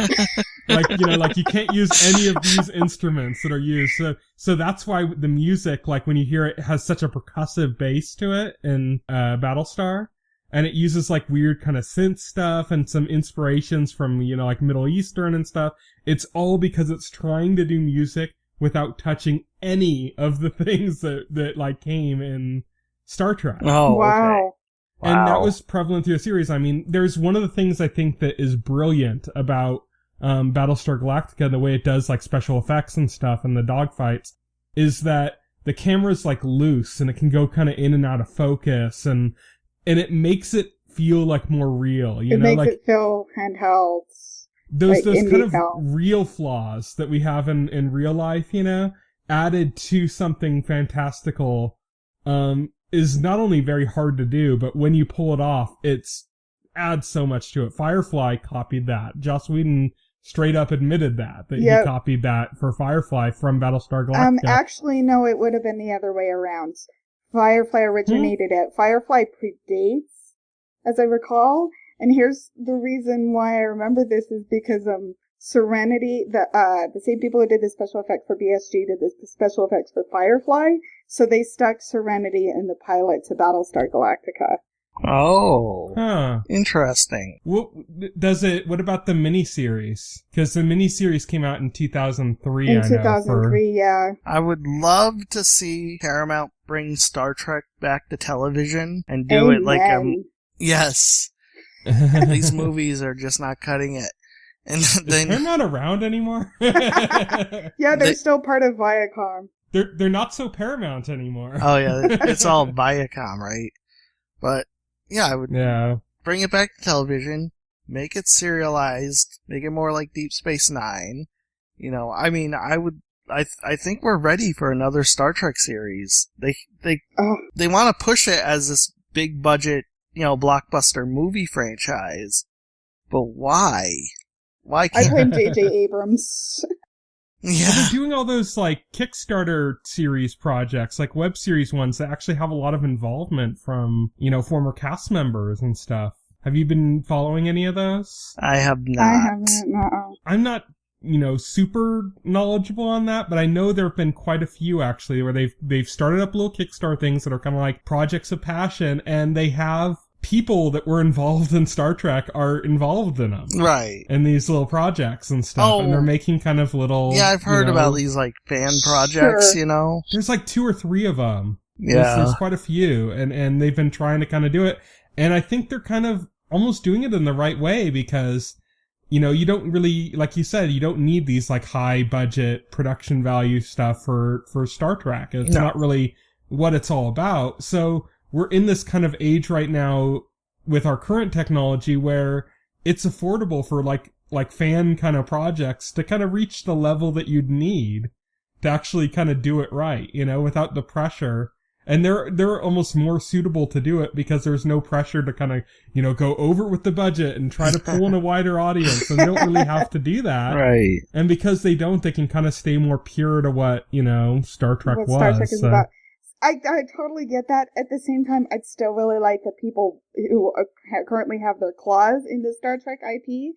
like you can't use any of these instruments that are used. So that's why the music, like when you hear it, has such a percussive bass to it in Battlestar. And it uses like weird kind of synth stuff and some inspirations from, like Middle Eastern and stuff. It's all because it's trying to do music without touching any of the things that like came in Star Trek. oh, wow. Okay. And that was prevalent through the series. I mean, there's one of the things I think that is brilliant about Battlestar Galactica, the way it does like special effects and stuff and the dogfights, is that the camera's like loose and it can go kind of in and out of focus and it makes it feel like more real, It makes like it feel handheld. those like kind indie of film. real flaws that we have in real life, added to something fantastical, is not only very hard to do, but when you pull it off, adds so much to it. Firefly copied that. Joss Whedon straight up admitted that he Yep. copied that for Firefly from Battlestar Galactica. Actually, no, it would have been the other way around. Firefly originated it. Firefly predates, as I recall. And here's the reason why I remember this is because Serenity, the same people who did the special effect for BSG did the special effects for Firefly, so they stuck Serenity in the pilot to Battlestar Galactica. Oh, Huh. interesting. What about the miniseries? Because the miniseries came out in 2003, In I know. 2003, yeah. I would love to see Paramount bring Star Trek back to television and do it like Amen. yes. These movies are just not cutting it. And Is then Paramount around anymore? Yeah, they're They- still part of Viacom. they're not so Paramount anymore. Oh yeah, it's all Viacom, right? But yeah, I would Yeah. bring it back to television, make it serialized, make it more like Deep Space Nine. You know, I mean, I think we're ready for another Star Trek series. They want to push it as this big budget, you know, blockbuster movie franchise. But why? Why I can't... blame J.J. Abrams. Yeah. They're doing all those like Kickstarter series projects, like web series ones that actually have a lot of involvement from, you know, former cast members and stuff. Have you been following any of those? I have not. I haven't. No. I'm not, you know, super knowledgeable on that, but I know there have been quite a few actually where they've started up little Kickstarter things that are kind of like projects of passion, and they have people that were involved in Star Trek are involved in them. Right. In these little projects and stuff. Oh. And they're making kind of little... Yeah, I've heard you know, about these, like, fan projects, Sure. you know? There's like 2 or 3 of them. Yeah. There's quite a few, and they've been trying to kind of do it. And I think they're kind of almost doing it in the right way because, you know, you don't really, like you said, you don't need these like high budget production value stuff for Star Trek. It's not really what it's all about. So we're in this kind of age right now with our current technology where it's affordable for like fan kind of projects to kind of reach the level that you'd need to actually kind of do it right, you know, without the pressure. And they're almost more suitable to do it because there's no pressure to kind of, you know, go over with the budget and try to pull in a wider audience. And they don't really have to do that. Right. And because they don't, they can kind of stay more pure to what, you know, Star Trek What was. Star Trek is about. I totally get that. At the same time, I'd still really like the people who currently have their claws in the Star Trek IP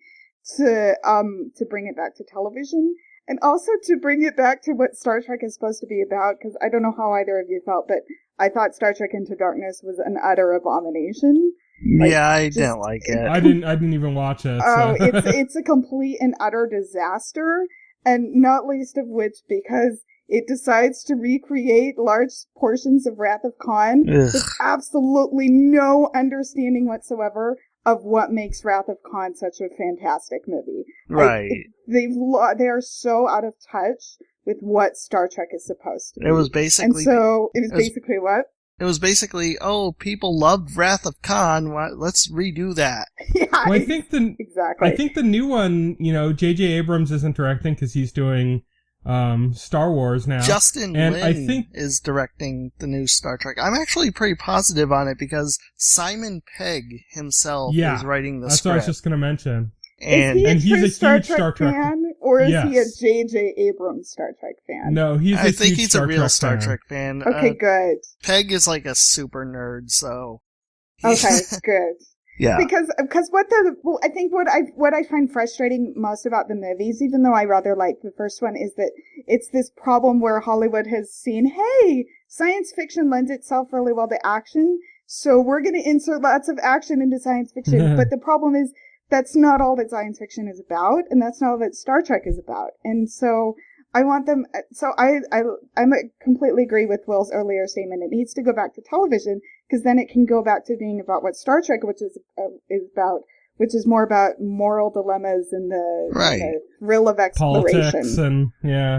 to bring it back to television. And also to bring it back to what Star Trek is supposed to be about, because I don't know how either of you felt, but I thought Star Trek Into Darkness was an utter abomination. Like, yeah, I didn't like it. I didn't even watch it. Oh, So. it's a complete and utter disaster, and not least of which because it decides to recreate large portions of Wrath of Khan with absolutely no understanding whatsoever of what makes Wrath of Khan such a fantastic movie. Right. Like, they are so out of touch with what Star Trek is supposed to be. It was basically... And so, it was basically what? It was basically, oh, people loved Wrath of Khan, let's redo that. Yeah, Well, I think exactly. I think the new one, you know, J.J. Abrams isn't directing because he's doing Star Wars now. Justin and Lin I think is directing the new Star Trek. I'm actually pretty positive on it because Simon Pegg himself is writing the that's script. what I was just going to mention. And is he a he's true a Star huge Trek Star Trek fan, or is he a Yes. J.J. Abrams Star Trek fan? No, he's I think he's a real Trek Star fan. Trek fan. Okay, good. Pegg is like a super nerd, so... Okay, good. Yeah. Because I think what I find frustrating most about the movies, even though I rather like the first one, is that it's this problem where Hollywood has seen, hey, science fiction lends itself really well to action, so we're going to insert lots of action into science fiction. But the problem is that's not all that science fiction is about, and that's not all that Star Trek is about. And so I want them. So I completely agree with Will's earlier statement. It needs to go back to television because then it can go back to being about what Star Trek, which is about, which is more about moral dilemmas and the thrill of exploration. Politics and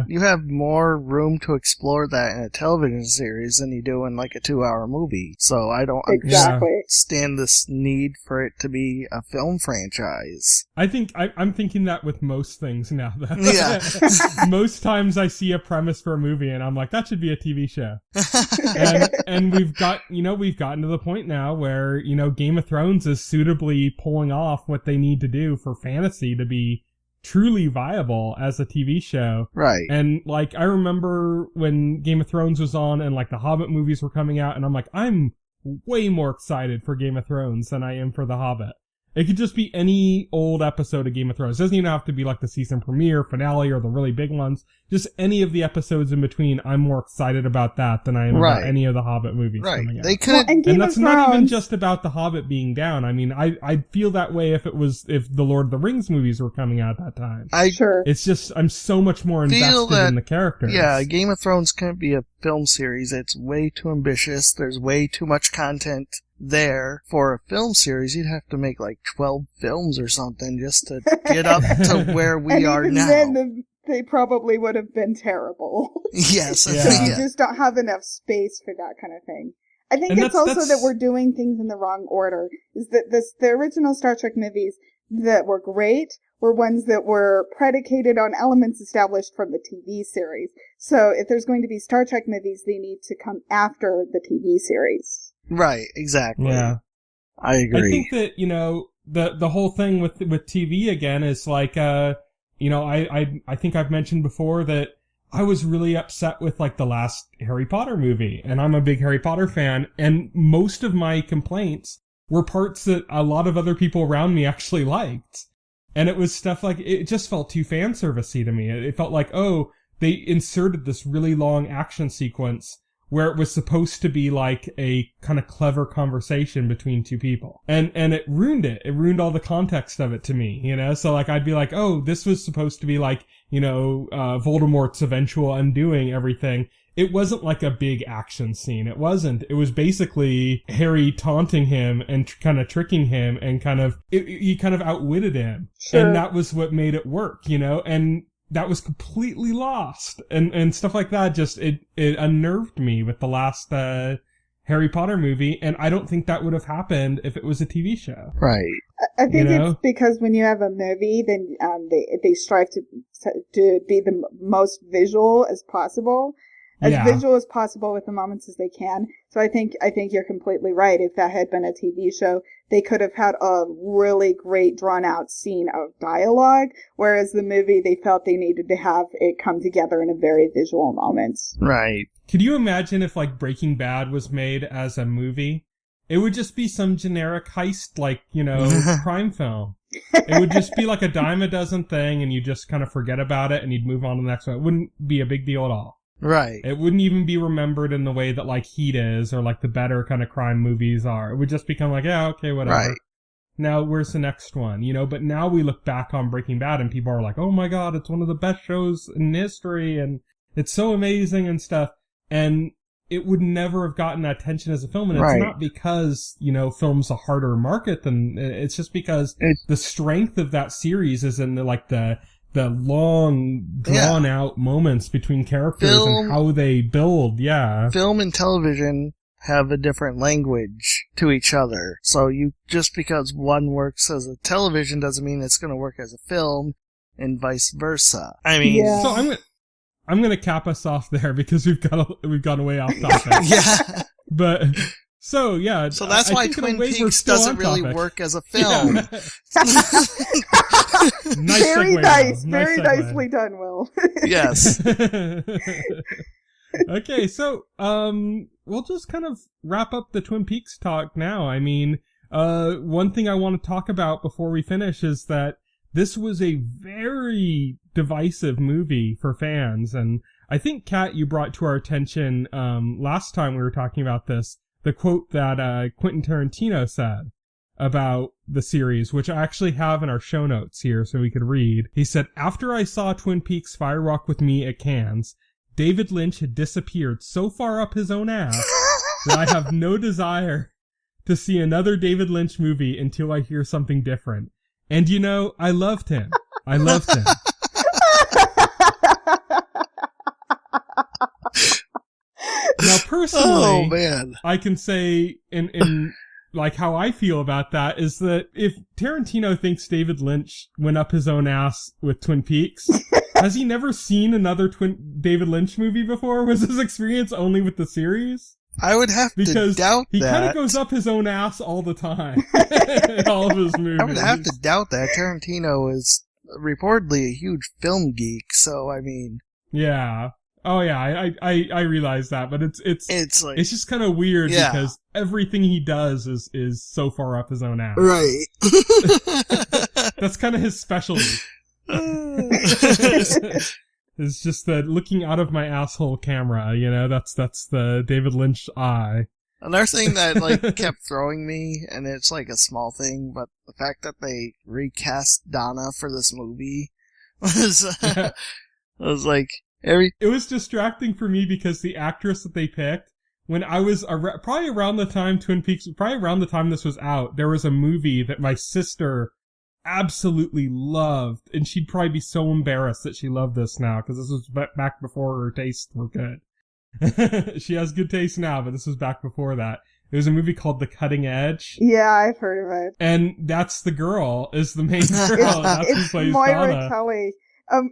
You have more room to explore that in a television series than you do in like a 2-hour movie. So I don't understand this need for it to be a film franchise. I think I'm thinking that with most things now. Yeah. Most times I see a premise for a movie and I'm like, that should be a TV show. and we've gotten to the point now where, you know, Game of Thrones is suitably pulling off what they need to do for fantasy to be truly viable as a TV show. Right. And like, I remember when Game of Thrones was on and like the Hobbit movies were coming out and I'm like, I'm way more excited for Game of Thrones than I am for The Hobbit. It could just be any old episode of Game of Thrones. It doesn't even have to be like the season premiere, finale, or the really big ones. Just any of the episodes in between, I'm more excited about that than I am about any of the Hobbit movies coming out. They could, and that's not even just about the Hobbit being down. I mean, I'd feel that way if the Lord of the Rings movies were coming out at that time. It's just, I'm so much more invested in the characters. Yeah, Game of Thrones couldn't be a film series. It's way too ambitious. There's way too much content there. For a film series, you'd have to make like 12 films or something just to get up to where we are now. Then they probably would have been terrible. Yes. Yeah. So you just don't have enough space for that kind of thing. I think And it's that's- also that we're doing things in the wrong order. Is that the original Star Trek movies that were great were ones that were predicated on elements established from the TV series. So if there's going to be Star Trek movies, they need to come after the TV series. Right, exactly. Yeah. I agree. I think that, you know, the whole thing with TV again is like, you know, I think I've mentioned before that I was really upset with like the last Harry Potter movie, and I'm a big Harry Potter fan, and most of my complaints were parts that a lot of other people around me actually liked. And it was stuff like, it just felt too fan servicey to me. It felt like, oh, they inserted this really long action sequence where it was supposed to be like a kind of clever conversation between two people. And it ruined it. It ruined all the context of it to me, you know? So like, I'd be like, oh, this was supposed to be like, you know, Voldemort's eventual undoing everything. It wasn't like a big action scene. It wasn't. It was basically Harry taunting him and kind of tricking him, and kind of, he kind of outwitted him. Sure. And that was what made it work, you know? And that was completely lost. And stuff like that just, it unnerved me with the last, Harry Potter movie. And I don't think that would have happened if it was a TV show. right. I think You know? it's because when you have a movie, then they strive to be the most visual as possible. As Yeah. visual as possible with the moments as they can. So I think you're completely right. If that had been a TV show, they could have had a really great drawn out scene of dialogue, whereas the movie, they felt they needed to have it come together in a very visual moment. Right. Could you imagine if like Breaking Bad was made as a movie? It would just be some generic heist, like, you know, crime film. It would just be like a dime a dozen thing, and you just kind of forget about it and you'd move on to the next one. It wouldn't be a big deal at all. Right. It wouldn't even be remembered in the way that like Heat is, or like the better kind of crime movies are. It would just become like, yeah, okay, whatever. Right. Now, where's the next one? You know, but now we look back on Breaking Bad and people are like, oh my god, it's one of the best shows in history and it's so amazing and stuff. And it would never have gotten that attention as a film. And Right. it's not because, you know, film's a harder market than, it's just because the strength of that series is in the long, drawn out moments between characters Film- and how they build. Yeah. Film and television have a different language to each other. So just because one works as a television doesn't mean it's going to work as a film, and vice versa. I mean, Yeah. So I'm gonna cap us off there because we've gone way off topic. yeah. But so yeah. So that's I why think in a Twin way we're Peaks still doesn't on really topic. work as a film. Yeah. Nice Very segue, nice. Will. Very segue. nicely done, Will. Yes. Okay, so we'll just kind of wrap up the Twin Peaks talk now. I mean, one thing I want to talk about before we finish is that this was a very divisive movie for fans, and I think, Kat, you brought to our attention last time we were talking about this, the quote that Quentin Tarantino said about the series, which I actually have in our show notes here so we could read. He said, "After I saw Twin Peaks Fire Walk with Me at Cannes, David Lynch had disappeared so far up his own ass that I have no desire to see another David Lynch movie until I hear something different. And you know, I loved him. I loved him." Now, personally, Oh, man. I can say in like how I feel about that is that if Tarantino thinks David Lynch went up his own ass with Twin Peaks, has he never seen another David Lynch movie before? Was his experience only with the series? I would have to Because doubt he kind that. of goes up his own ass all the time in all of his movies. I would have to doubt that. Tarantino is reportedly a huge film geek, so I mean, Yeah. Oh yeah, I realize that, but it's like just kind of weird Yeah. because everything he does is so far up his own ass. right. That's kind of his specialty. It's just that looking out of my asshole camera, you know, that's the David Lynch eye. Another thing that like kept throwing me, and it's like a small thing, but the fact that they recast Donna for this movie was was like It was distracting for me because the actress that they picked, when I was probably around the time this was out, there was a movie that my sister absolutely loved, and she'd probably be so embarrassed that she loved this now, because this was back before her tastes were good. She has good taste now, but this was back before that. It was a movie called The Cutting Edge. Yeah, I've heard of it. And that's the girl, is the main girl. That's who It's plays Moira Donna. Kelly.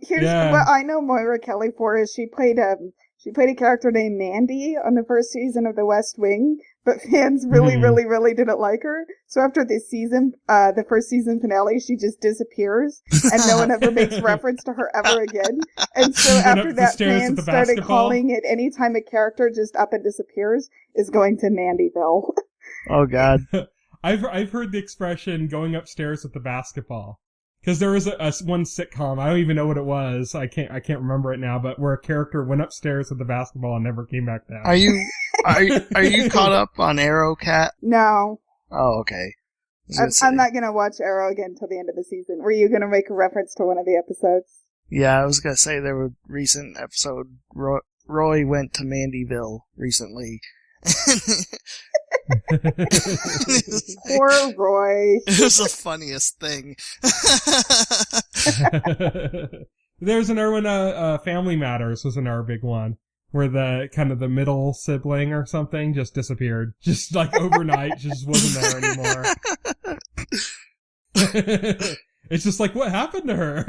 Here's Yeah. what I know Moira Kelly for is she played a character named Mandy on the first season of The West Wing, but fans really, Mhm. really, really didn't like her. So after this season, the first season finale, she just disappears, and no one ever makes reference to her ever again. And so Went up after the that, stairs fans with the started basketball. calling it anytime a character just up and disappears is going to Mandyville. Oh God. I've heard the expression going upstairs with the basketball. Because there was a one sitcom, I don't even know what it was, I can't remember it now, but where a character went upstairs with the basketball and never came back down. Are you caught up on Arrow, Cat? No, Oh, okay. I was gonna say. I'm not going to watch Arrow again until the end of the season. Were you going to make a reference to one of the episodes? Yeah, I was gonna say there was a recent episode. Roy went to Mandyville recently. Poor Roy. It was the funniest thing. There's another one, Family Matters was another big one, where the kind of the middle sibling or something just disappeared. Just like overnight, just wasn't there anymore. It's just like, what happened to her?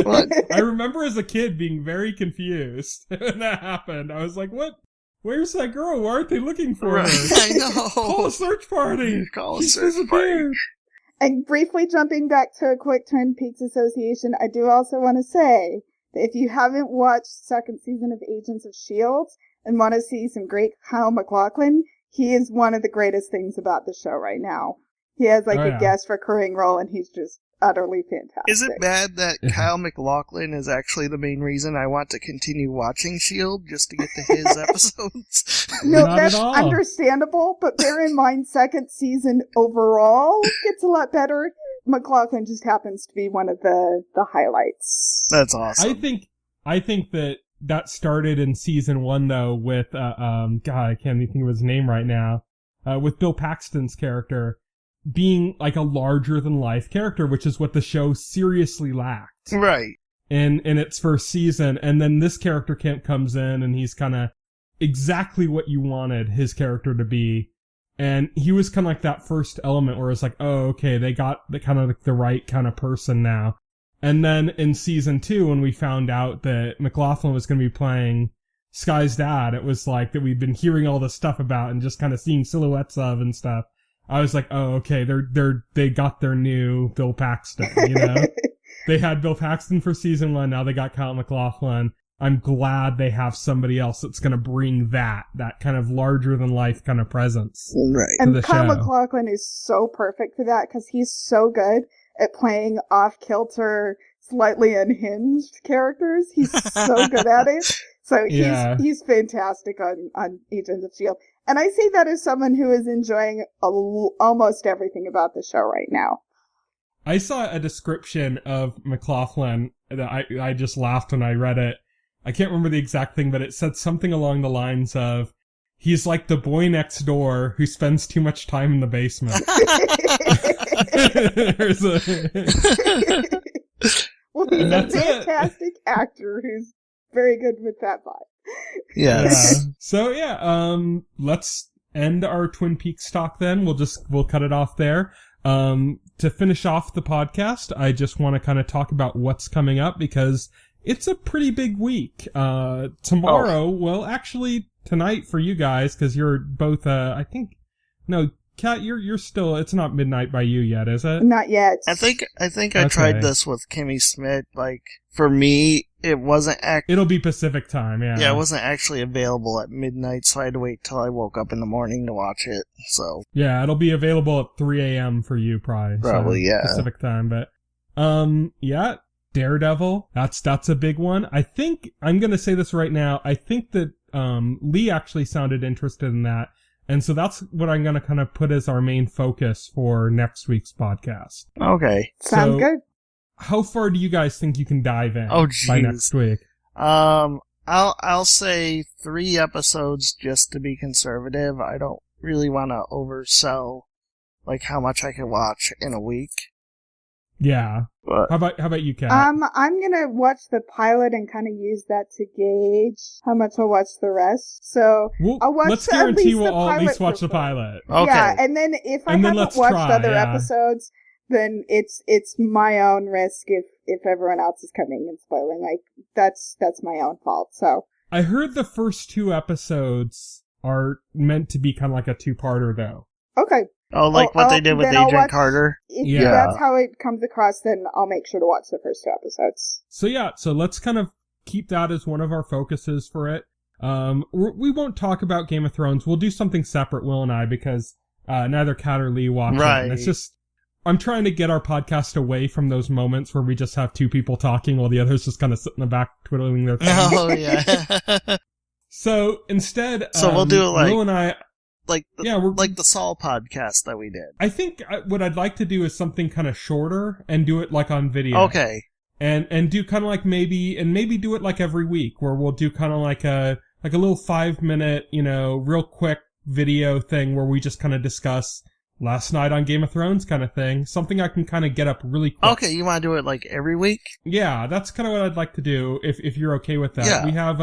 What? I remember as a kid being very confused when that happened. I was like, what? Where's that girl? Why aren't they looking for Right, her? I know. Call a search party. Call a She's search party. disappeared. And briefly jumping back to a quick Twin Peaks association, I do also want to say that if you haven't watched second season of Agents of S.H.I.E.L.D. and want to see some great Kyle MacLachlan, he is one of the greatest things about the show right now. He has like Oh, a yeah. guest recurring role, and he's just utterly fantastic. Is it bad that Kyle MacLachlan is actually the main reason I want to continue watching S.H.I.E.L.D. just to get to his episodes? No, Not at that's all. understandable, but bear in mind, second season overall gets a lot better. McLaughlin just happens to be one of the highlights. That's awesome. I think that started in season 1 though with God, I can't even think of his name right now. With Bill Paxton's character being like a larger than life character, which is what the show seriously lacked Right. in its first season. And then this character comes in and he's kind of exactly what you wanted his character to be. And he was kind of like that first element where it's like, oh, okay, they got the kind of like the right kind of person now. And then in season 2, when we found out that McLaughlin was going to be playing Sky's dad, it was like that we've been hearing all this stuff about and just kind of seeing silhouettes of and stuff. I was like, oh, okay, they got their new Bill Paxton, you know? They had Bill Paxton for season 1, now they got Kyle MacLachlan. I'm glad they have somebody else that's going to bring that kind of larger than life kind of presence. Right. to the And Kyle show. MacLachlan is so perfect for that because he's so good at playing off-kilter, slightly unhinged characters. He's so good at it. So Yeah. he's fantastic on Agents of S.H.I.E.L.D. And I say that as someone who is enjoying almost everything about the show right now. I saw a description of McLaughlin that I just laughed when I read it. I can't remember the exact thing, but it said something along the lines of, he's like the boy next door who spends too much time in the basement. There's Well, he's a That's it. fantastic actor who's very good with that vibe. Yes. So yeah, let's end our Twin Peaks talk then. We'll cut it off there. To finish off the podcast, I just want to kind of talk about what's coming up because it's a pretty big week. Tomorrow, well, actually tonight for you guys, cause you're both, no, Kat, you're still, it's not midnight by you yet, is it? Not yet. I think I Okay. tried this with Kimmy Schmidt. Like, for me, it wasn't It'll be Pacific time, yeah. yeah, it wasn't actually available at midnight, so I had to wait till I woke up in the morning to watch it. So Yeah, it'll be available at 3 a.m. for you, probably. Probably, yeah. Pacific time, but, yeah, Daredevil, that's a big one. I think, I'm gonna say this right now, I think that, Lee actually sounded interested in that, and so that's what I'm gonna kind of put as our main focus for next week's podcast. okay. Sounds So- good. How far do you guys think you can dive in Oh, by jeez. next week? I'll say 3 episodes just to be conservative. I don't really want to oversell like how much I can watch in a week. Yeah. But How about you, Kat? I'm gonna watch the pilot and kind of use that to gauge how much I'll watch the rest. So I'll watch let's at guarantee least we'll the all at least pilot watch the for fun. pilot. okay. Yeah, and then if I And then haven't let's watched try, other yeah. episodes, then it's my own risk if everyone else is coming and spoiling. Like that's my own fault. So I heard the first 2 episodes are meant to be kind of like a 2-parter, though. okay, Oh, like what they did with then I'll Agent watch- Carter? if Yeah. that's how it comes across, then I'll make sure to watch the first 2 episodes. So yeah, so let's kind of keep that as one of our focuses for it. We won't talk about Game of Thrones. We'll do something separate, Will and I, because neither Kat or Lee watch it. And it's Right. just, I'm trying to get our podcast away from those moments where we just have 2 people talking while the others just kind of sit in the back twiddling their thumbs. Oh, yeah. So instead, So we'll do it like- Will and I, like we're the Saul podcast that we did. I think what I'd like to do is something kind of shorter and do it like on video. Okay. And do kind of like maybe do it like every week where we'll do kind of like a little 5-minute, real quick video thing where we just kind of discuss last night on Game of Thrones kind of thing. Something I can kind of get up really quick. Okay, you want to do it like every week? Yeah, that's kind of what I'd like to do if you're okay with that. Yeah. We have,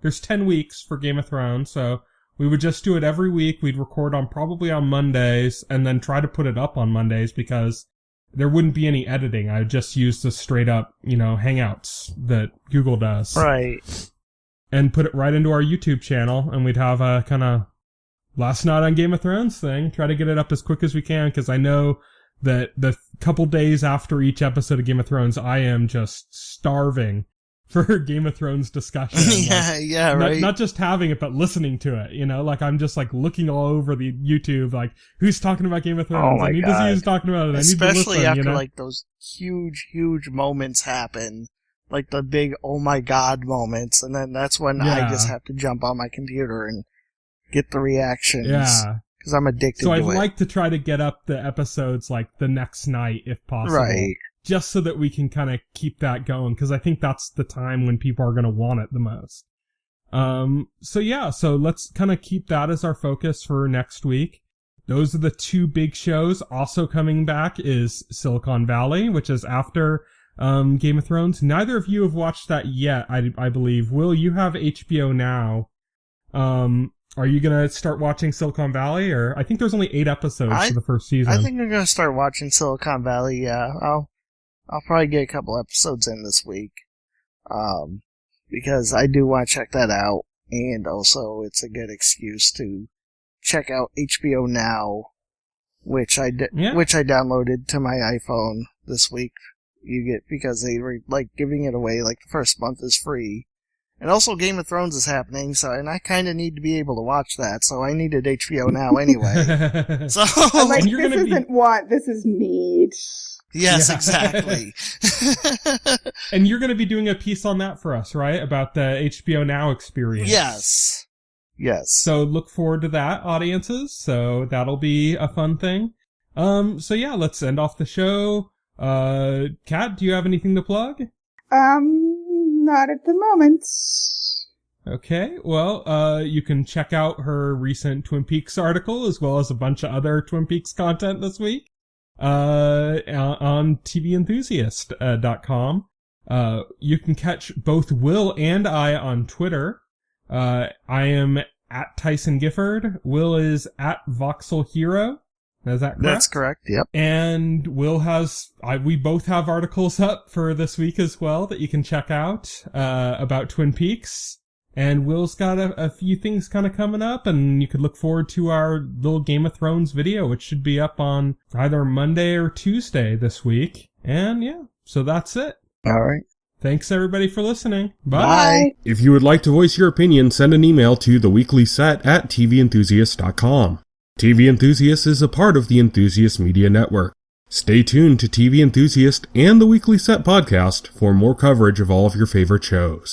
there's 10 weeks for Game of Thrones, so we would just do it every week. We'd record probably on Mondays and then try to put it up on Mondays because there wouldn't be any editing. I would just use the straight up, Hangouts that Google does. Right. And put it right into our YouTube channel, and we'd have a kind of last night on Game of Thrones thing. Try to get it up as quick as we can, because I know that the couple days after each episode of Game of Thrones, I am just starving for Game of Thrones discussion. Yeah, right. Not just having it, but listening to it, like I'm just like looking all over the YouTube, like who's talking about Game of Thrones? Oh my I need to see who's talking about it. I need to Especially listen, after like those huge moments happen. Like the big oh my god moments, and then that's when I Yeah. just have to jump on my computer and get the reactions. Yeah. Because I'm addicted So to I'd it. like to try to get up the episodes like the next night if possible. Right. Just so that we can kind of keep that going, because I think that's the time when people are going to want it the most. So let's kind of keep that as our focus for next week. Those are the 2 big shows. Also coming back is Silicon Valley, which is after Game of Thrones. Neither of you have watched that yet, I believe. Will, you have HBO now. Are you gonna start watching Silicon Valley, or I think there's only 8 episodes for the first season. I think I'm gonna start watching Silicon Valley. Yeah, I'll probably get a couple episodes in this week. Because I do want to check that out, and also it's a good excuse to check out HBO Now, which I downloaded to my iPhone this week. You get, because they were like giving it away, like the first month is free. And also Game of Thrones is happening, and I kind of need to be able to watch that, so I needed HBO Now anyway. So, I'm like, And you're this gonna be- isn't want, this is need. yes, Yeah. exactly. And you're going to be doing a piece on that for us, right? About the HBO Now experience. Yes. So look forward to that, audiences. So that'll be a fun thing. So yeah, let's end off the show. Kat, do you have anything to plug? Not at the moment. Okay, well, you can check out her recent Twin Peaks article, as well as a bunch of other Twin Peaks content this week, on tventhusiast.com. You can catch both Will and I on Twitter. I am at Tyson Gifford. Will is at Voxel Hero. Is that correct? That's correct, yep. And Will we both have articles up for this week as well that you can check out, about Twin Peaks. And Will's got a few things kind of coming up, and you could look forward to our little Game of Thrones video, which should be up on either Monday or Tuesday this week. And yeah, so that's it. Alright. Thanks everybody for listening. Bye. If you would like to voice your opinion, send an email to theweeklyset@tventhusiast.com. TV Enthusiast is a part of the Enthusiast Media Network. Stay tuned to TV Enthusiast and the Weekly Set podcast for more coverage of all of your favorite shows.